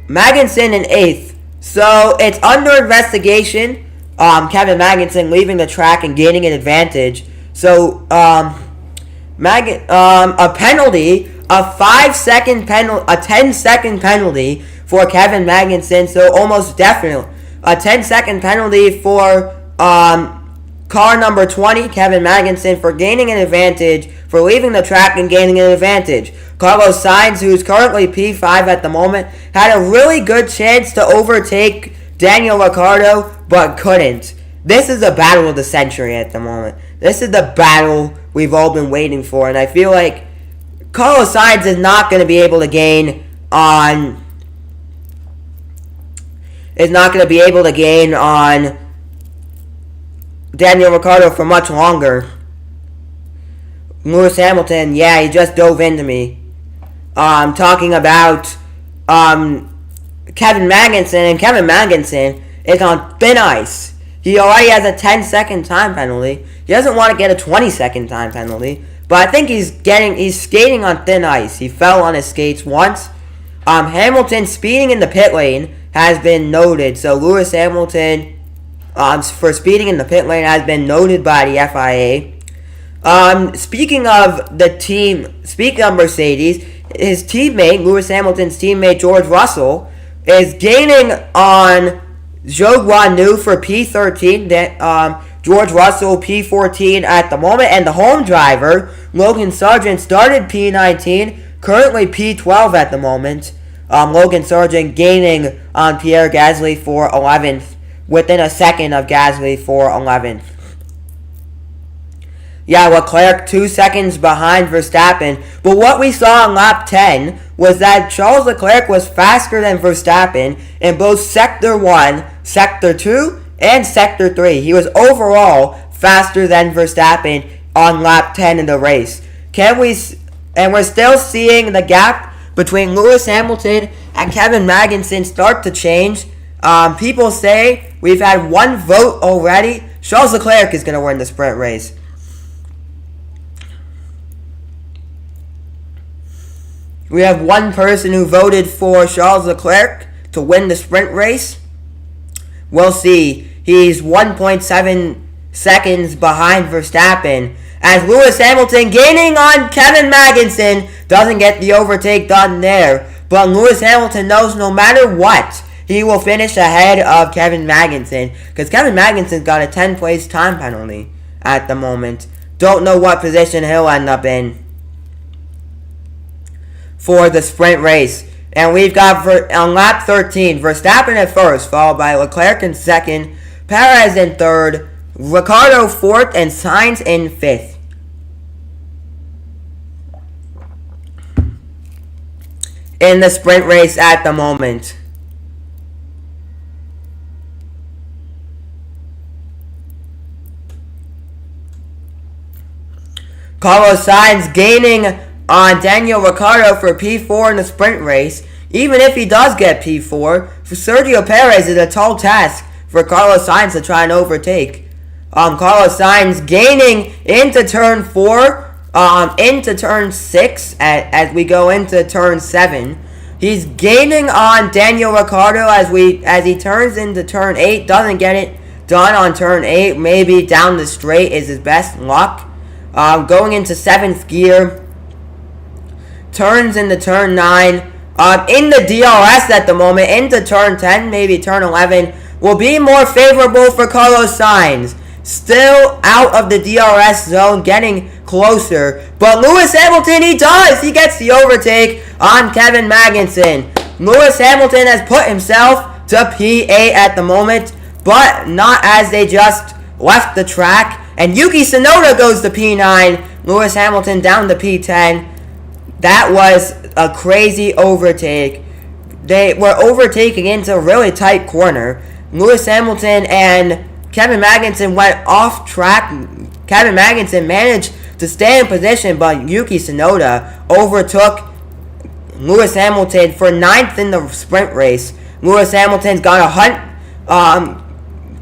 S1: Magnussen in 8th. So, it's under investigation. Kevin Magnussen leaving the track and gaining an advantage. So, a penalty, a 5-second penalty, a 10-second penalty for Kevin Magnussen. So, almost definitely a 10-second penalty for car number 20, Kevin Magnussen, for gaining an advantage, for leaving the track and gaining an advantage. Carlos Sainz, who's currently P5 at the moment, had a really good chance to overtake Daniel Ricciardo, but couldn't. This is the battle of the century at the moment. This is the battle we've all been waiting for, and I feel like Carlos Sainz is not going to be able to gain on Daniel Ricciardo for much longer. Lewis Hamilton, yeah, he just dove into me. Talking about Kevin Magnussen, and Kevin Magnussen is on thin ice. He already has a 10-second time penalty. He doesn't want to get a 20-second time penalty, but I think he's skating on thin ice. He fell on his skates once. Hamilton speeding in the pit lane has been noted. So Lewis Hamilton for speeding in the pit lane has been noted by the FIA. Speaking of Mercedes, his teammate, Lewis Hamilton's teammate George Russell, is gaining on Zhou Guanyu for P13. George Russell P14 at the moment, and the home driver, Logan Sargent, started P19, currently P12 at the moment. Logan Sargent gaining on Pierre Gasly for 11th, within a second of Gasly for 11th. Yeah, Leclerc 2 seconds behind Verstappen. But what we saw on lap 10 was that Charles Leclerc was faster than Verstappen in both Sector 1, Sector 2, and Sector 3. He was overall faster than Verstappen on lap 10 in the race. And we're still seeing the gap between Lewis Hamilton and Kevin Magnussen start to change. People say we've had one vote already. Charles Leclerc is going to win the sprint race. We have one person who voted for Charles Leclerc to win the sprint race. We'll see. He's 1.7 seconds behind Verstappen, as Lewis Hamilton gaining on Kevin Magnussen doesn't get the overtake done there. But Lewis Hamilton knows no matter what, he will finish ahead of Kevin Magnussen, because Kevin Magnussen's got a 10-place time penalty at the moment. Don't know what position he'll end up in for the sprint race. And we've got on lap 13, Verstappen at first, followed by Leclerc in second, Perez in third, Ricciardo fourth, and Sainz in fifth. In the sprint race at the moment. Carlos Sainz gaining on Daniel Ricciardo for P4 in the sprint race. Even if he does get P4, for Sergio Perez is a tall task for Carlos Sainz to try and overtake. Carlos Sainz gaining into turn 4, into turn 6 as we go into turn 7. He's gaining on Daniel Ricciardo as he turns into turn 8. Doesn't get it done on turn 8. Maybe down the straight is his best luck. Going into 7th gear. turns into turn 9, in the DRS at the moment, into turn 10, maybe turn 11, will be more favorable for Carlos Sainz. Still out of the DRS zone, getting closer. But Lewis Hamilton, he gets the overtake on Kevin Magnussen. Lewis Hamilton has put himself to P8 at the moment, but not as they just left the track. And Yuki Tsunoda goes to P9. Lewis Hamilton down to P10. That was a crazy overtake. They were overtaking into a really tight corner. Lewis Hamilton and Kevin Magnussen went off track. Kevin Magnussen managed to stay in position, but Yuki Tsunoda overtook Lewis Hamilton for 9th in the sprint race. Lewis Hamilton's got a hunt.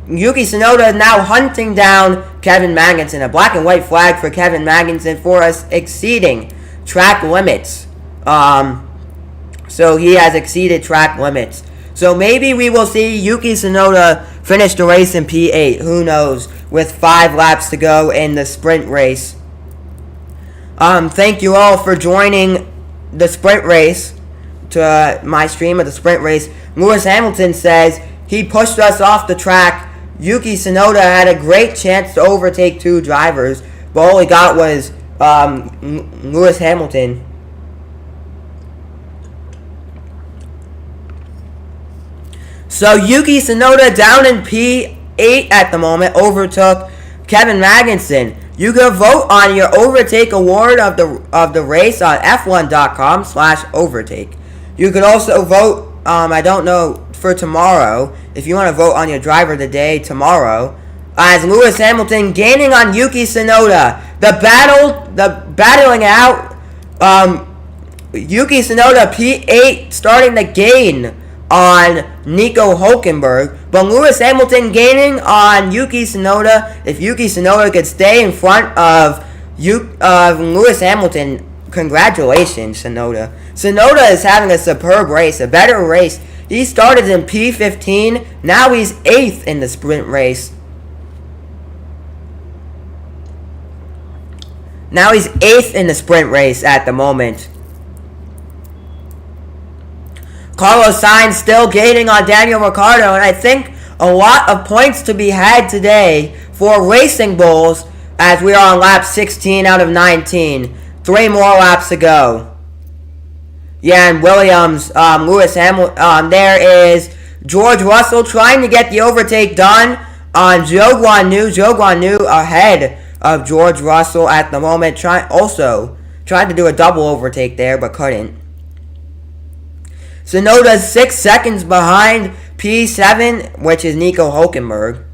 S1: Yuki Tsunoda is now hunting down Kevin Magnussen. A black and white flag for Kevin Magnussen for us exceeding track limits. So he has exceeded track limits. So maybe we will see Yuki Tsunoda finish the race in P8. Who knows? With 5 laps to go in the sprint race. Thank you all for joining the sprint race, to my stream of the sprint race. Lewis Hamilton says he pushed us off the track. Yuki Tsunoda had a great chance to overtake 2 drivers, but all he got was Lewis Hamilton. So Yuki Tsunoda down in P8 at the moment, overtook Kevin Magnussen. You can vote on your overtake award of the race on f1.com/overtake. You could also vote, I don't know, for tomorrow, if you want to vote on your driver of the day tomorrow, as Lewis Hamilton gaining on Yuki Tsunoda. The battling out, Yuki Tsunoda P8 starting to gain on Nico Hülkenberg, but Lewis Hamilton gaining on Yuki Tsunoda. If Yuki Tsunoda could stay in front of Lewis Hamilton, congratulations, Tsunoda. Tsunoda is having a superb race, a better race. He started in P15, now he's 8th in the sprint race. Now he's 8th in the sprint race at the moment. Carlos Sainz still gaining on Daniel Ricciardo, and I think a lot of points to be had today for Racing Bulls as we are on lap 16 out of 19. 3 more laps to go. Yeah, and Williams, Lewis Hamilton, there is George Russell trying to get the overtake done on Zhou Guanyu. Zhou Guanyu ahead of George Russell at the moment. Tried to do a double overtake there, but couldn't. Tsunoda's 6 seconds behind P7, which is Nico Hülkenberg.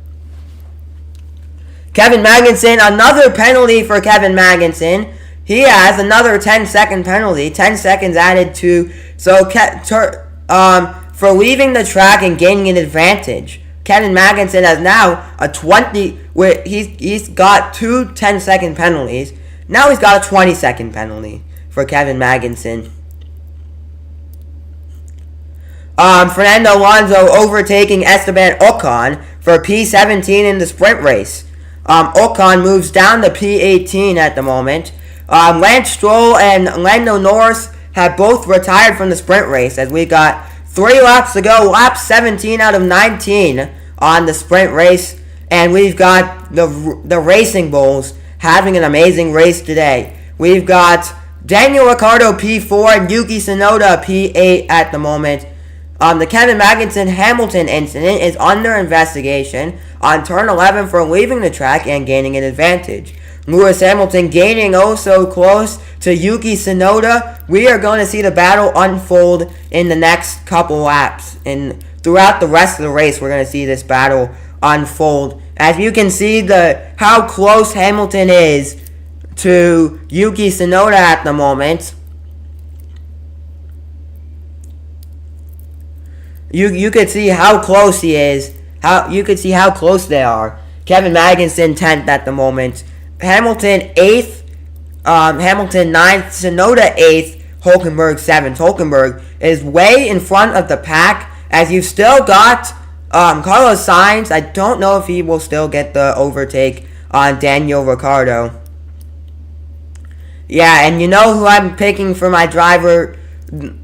S1: Kevin Magnussen, another penalty for Kevin Magnussen. He has another 10-second penalty. 10 seconds added to, for leaving the track and gaining an advantage. Kevin Magnussen has now a 20, he's got 2 10-second penalties. Now he's got a 20-second penalty for Kevin Magnussen. Fernando Alonso overtaking Esteban Ocon for P17 in the sprint race. Ocon moves down to P18 at the moment. Lance Stroll and Lando Norris have both retired from the sprint race as we got 3 laps to go. Lap 17 out of 19 on the sprint race. And we've got the Racing Bulls having an amazing race today. We've got Daniel Ricciardo P4 and Yuki Tsunoda P8 at the moment. The Kevin Magnussen-Hamilton incident is under investigation on turn 11 for leaving the track and gaining an advantage. Lewis Hamilton gaining oh so close to Yuki Tsunoda. We are going to see the battle unfold in the next couple laps. And throughout the rest of the race, we're going to see this battle unfold. As you can see how close Hamilton is to Yuki Tsunoda at the moment. You could see how close he is. You could see how close they are. Kevin Magnussen 10th at the moment. Hamilton 8th. Hamilton 9th. Tsunoda 8th. Hülkenberg 7th. Hülkenberg is way in front of the pack. As you've still got Carlos Sainz. I don't know if he will still get the overtake on Daniel Ricciardo. Yeah, and you know who I'm picking for my driver, the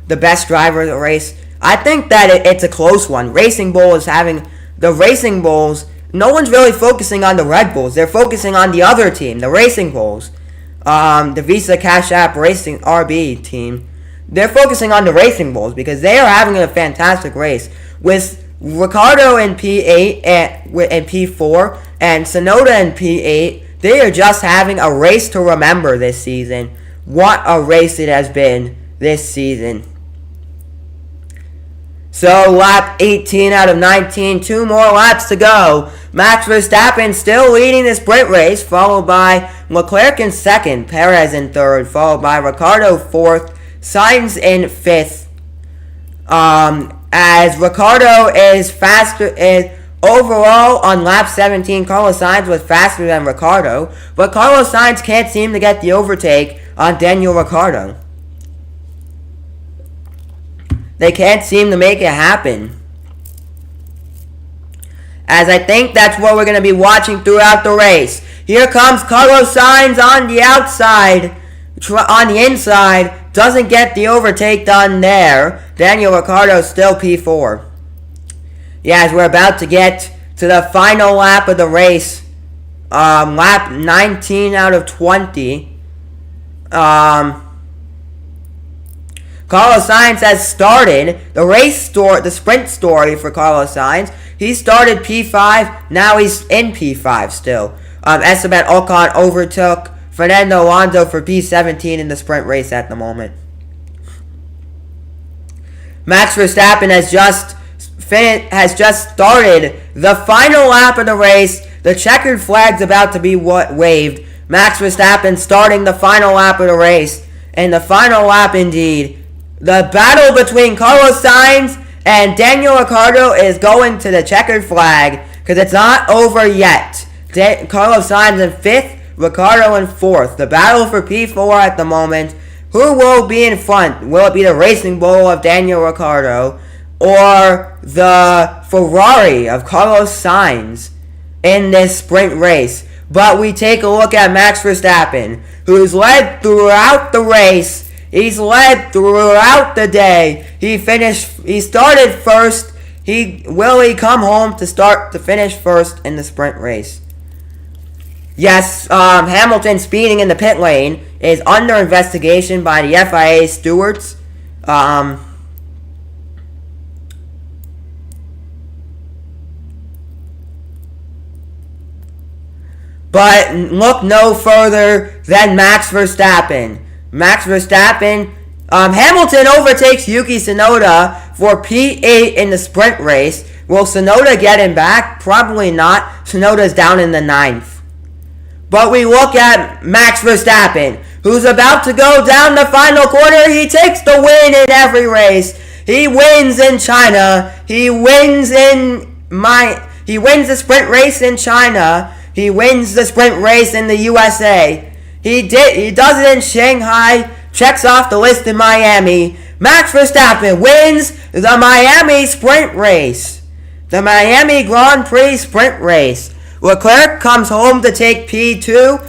S1: best driver of the race? I think that it's a close one. Racing Bull is having the Racing Bulls. No one's really focusing on the Red Bulls. They're focusing on the other team, the Racing Bulls, the Visa Cash App Racing RB team. They're focusing on the Racing Bulls because they are having a fantastic race with Ricciardo in P8 and P4 and Tsunoda in P8. They are just having a race to remember this season. What a race it has been this season. So lap 18 out of 19, 2 more laps to go. Max Verstappen still leading the sprint race, followed by Leclerc in second, Perez in third, followed by Ricciardo fourth, Sainz in fifth. As Ricciardo is faster, overall on lap 17, Carlos Sainz was faster than Ricciardo, but Carlos Sainz can't seem to get the overtake on Daniel Ricciardo. They can't seem to make it happen. As I think that's what we're going to be watching throughout the race. Here comes Carlos Sainz on the outside, on the inside. Doesn't get the overtake done there. Daniel Ricciardo still P4. Yeah, as we're about to get to the final lap of the race. Lap 19 out of 20. Carlos Sainz has started the sprint story for Carlos Sainz. He started P5, now he's in P5 still. Esteban Ocon overtook Fernando Alonso for P17 in the sprint race at the moment. Max Verstappen has just started the final lap of the race. The checkered flag's about to be waved. Max Verstappen starting the final lap of the race. And the final lap indeed. The battle between Carlos Sainz and Daniel Ricciardo is going to the checkered flag because it's not over yet. Carlos Sainz in 5th, Ricciardo in 4th. The battle for P4 at the moment. Who will be in front? Will it be the Racing Bull of Daniel Ricciardo or the Ferrari of Carlos Sainz in this sprint race? But we take a look at Max Verstappen, who's led throughout the race. He's led throughout the day. He started first. Will he come home to finish first in the sprint race? Yes, Hamilton speeding in the pit lane is under investigation by the FIA stewards. But look no further than Max Verstappen. Hamilton overtakes Yuki Tsunoda for P8 in the sprint race. Will Tsunoda get him back? Probably not. Tsunoda's down in the 9th. But we look at Max Verstappen, who's about to go down the final corner. He takes the win in every race. He wins in China. He wins the sprint race in China. He wins the sprint race in the USA. He does it in Shanghai, checks off the list in Miami. Max Verstappen wins the Miami sprint race. The Miami Grand Prix sprint race. Leclerc comes home to take P2.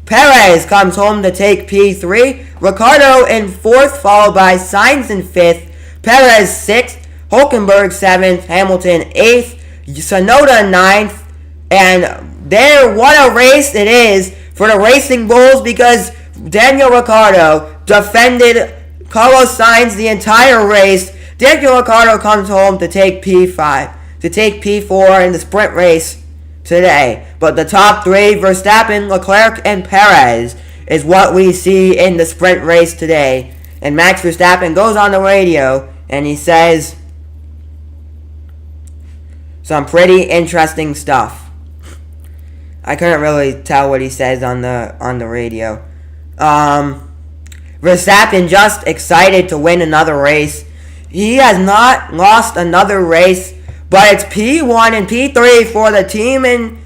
S1: Perez comes home to take P3. Ricciardo in 4th, followed by Sainz in 5th. Perez 6th. Hülkenberg 7th. Hamilton 8th. Tsunoda 9th. And what a race it is for the Racing Bulls because Daniel Ricciardo defended Carlos Sainz the entire race. Daniel Ricciardo comes home to take P5, to take P4 in the sprint race today. But the top 3, Verstappen, Leclerc, and Perez, is what we see in the sprint race today. And Max Verstappen goes on the radio and he says some pretty interesting stuff. I couldn't really tell what he says on the radio. Verstappen just excited to win another race. He has not lost another race, but it's P1 and P3 for the team in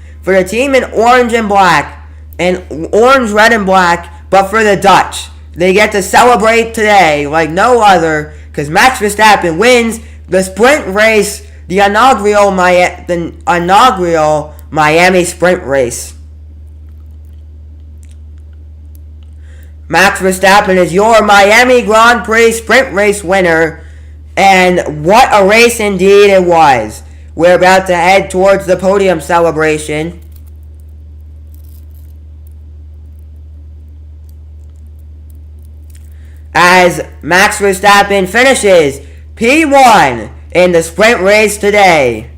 S1: orange and black, and orange, red, and black. But for the Dutch, they get to celebrate today like no other because Max Verstappen wins the sprint race, the inaugural Miami sprint race. Max Verstappen is your Miami Grand Prix sprint race winner. And what a race indeed it was. We're about to head towards the podium celebration. As Max Verstappen finishes P1 in the sprint race today.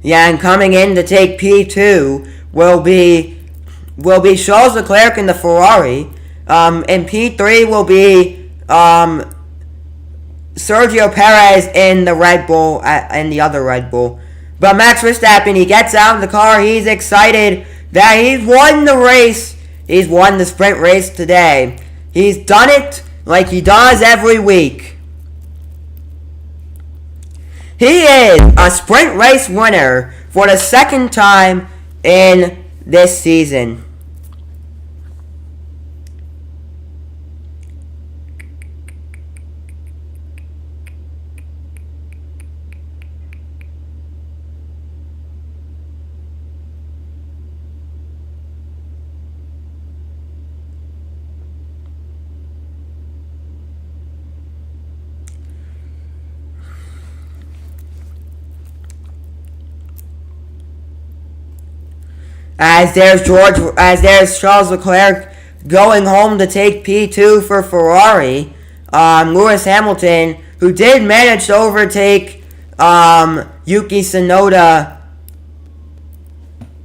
S1: Yeah, and coming in to take P2 will be Charles Leclerc in the Ferrari. And P3 will be Sergio Perez in the Red Bull, and the other Red Bull. But Max Verstappen, he gets out of the car. He's excited that he's won the race. He's won the sprint race today. He's done it like he does every week. He is a sprint race winner for the second time in this season. As there's Charles Leclerc going home to take P2 for Ferrari. Lewis Hamilton, who did manage to overtake Yuki Tsunoda,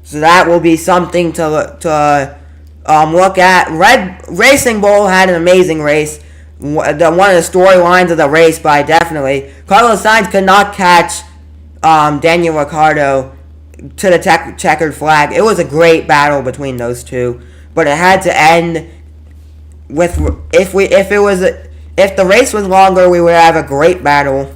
S1: so that will be something to look at. Racing Bull had an amazing race. One of the storylines of the race, but definitely Carlos Sainz could not catch Daniel Ricciardo to the checkered flag. It was a great battle between those two, but it had to end with if the race was longer, we would have a great battle.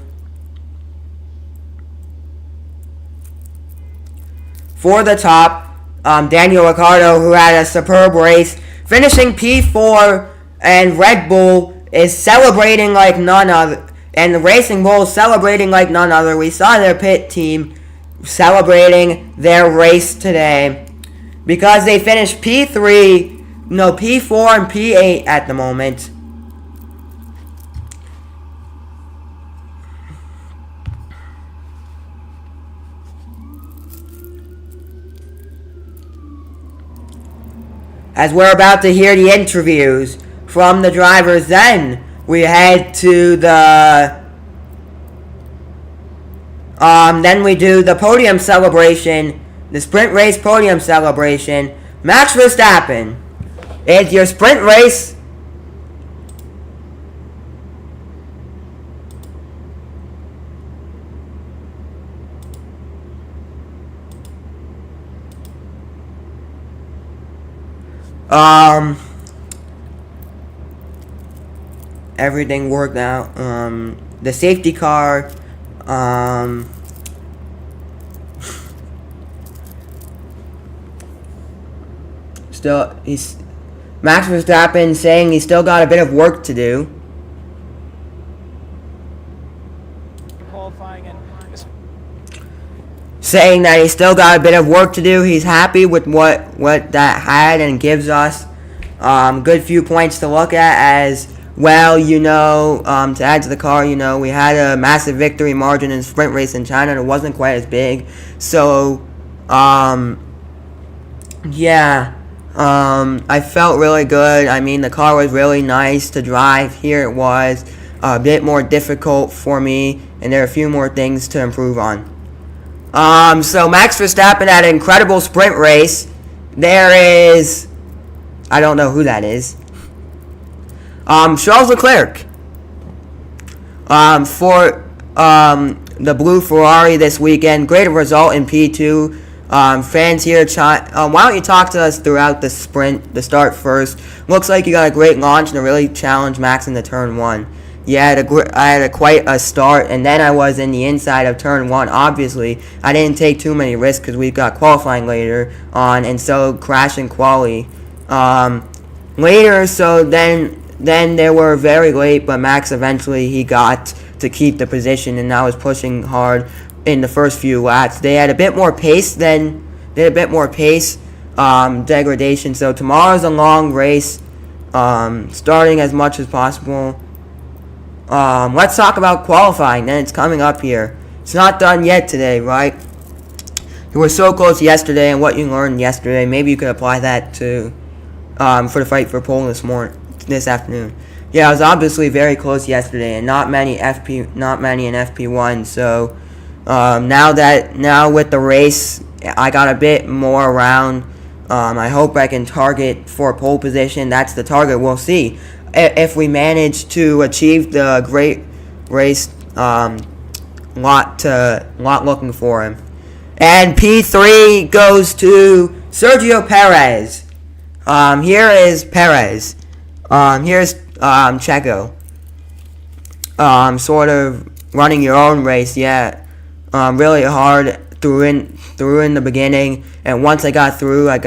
S1: For the top, Daniel Ricciardo, who had a superb race, finishing P4, and Red Bull is celebrating like none other, and the Racing Bull is celebrating like none other. We saw their pit team celebrating their race today because they finished P4 and P8 at the moment. As we're about to hear the interviews from the drivers, then we head to then we do the podium celebration, the sprint race podium celebration. Max Verstappen, it's your sprint race. Everything worked out. The safety car, Max Verstappen saying he's still got a bit of work to do. Saying that he's still got a bit of work to do. He's happy with what that had and gives us good few points to look at as well. To add to the car, we had a massive victory margin in sprint race in China and it wasn't quite as big. So, I felt really good. I mean, the car was really nice to drive. Here it was a bit more difficult for me, and there are a few more things to improve on. So Max Verstappen had an incredible sprint race. There is, I don't know who that is. Charles Leclerc. For the blue Ferrari this weekend, great result in P2. Fans here, why don't you talk to us throughout the sprint, the start first? Looks like you got a great launch and to really challenge Max into turn 1. Yeah, I had quite a start, and then I was in the inside of turn 1. Obviously, I didn't take too many risks because we've got qualifying later on, and so crashing quali later. So then they were very late, but Max eventually he got to keep the position, and I was pushing hard in the first few laps. They had a bit more pace than did a bit more pace degradation. So tomorrow's a long race, starting as much as possible. Let's talk about qualifying. Then it's coming up here. It's not done yet today, right? You were so close yesterday, and what you learned yesterday, maybe you could apply that to for the fight for pole this afternoon. Yeah, I was obviously very close yesterday, and not many in FP1. So now with the race, I got a bit more around. I hope I can target for pole position. That's the target. We'll see if we manage to achieve the great race. Lot looking for him. And P3 goes to Sergio Perez. Here is Perez. Here's Checo. Sort of running your own race. Yeah. Really hard through in the beginning, and once I got through, and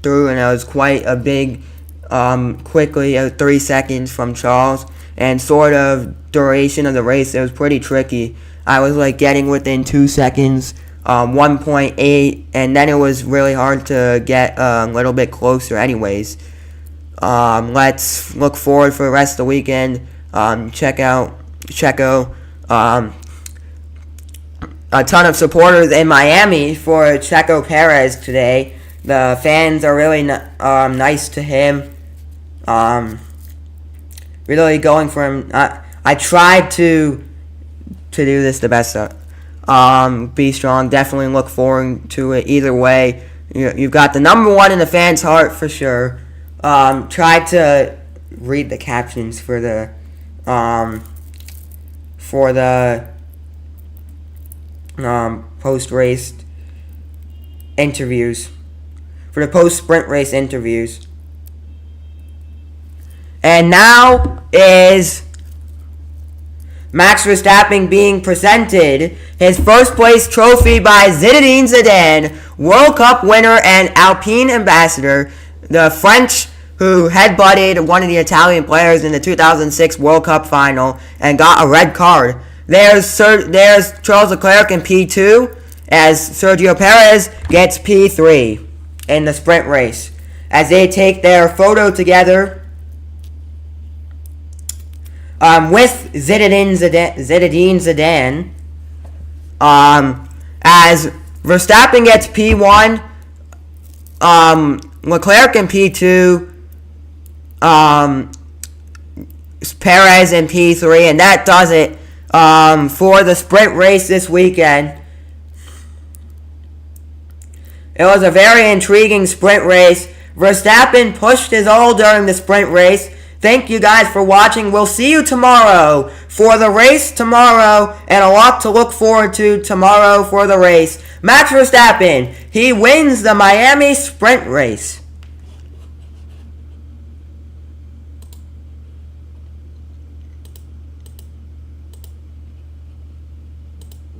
S1: it was quite a big, quickly 3 seconds from Charles, and sort of duration of the race, it was pretty tricky. I was like getting within 2 seconds, 1.8, and then it was really hard to get a little bit closer anyways. Let's look forward for the rest of the weekend. Check out Checo. A ton of supporters in Miami for Checo Perez today. The fans are really nice to him. Really going for him. I tried to do this the best. Be strong. Definitely look forward to it either way. You've got the number one in the fans' heart for sure. Try to read the captions for the post-race interviews. For the post-sprint race interviews. And now is Max Verstappen being presented his first place trophy by Zinedine Zidane, World Cup winner and Alpine ambassador, the French who headbutted one of the Italian players in the 2006 World Cup final and got a red card. There's Charles Leclerc in P2 as Sergio Perez gets P3 in the sprint race as they take their photo together with Zinedine Zidane. As Verstappen gets P1, Leclerc in P2, Perez in P3, and that does it for the sprint race this weekend. It was a very intriguing sprint race. Verstappen pushed his all during the sprint race. Thank you guys for watching. We'll see you tomorrow for the race tomorrow, and a lot to look forward to tomorrow for the race. Max Verstappen, he wins the Miami sprint race.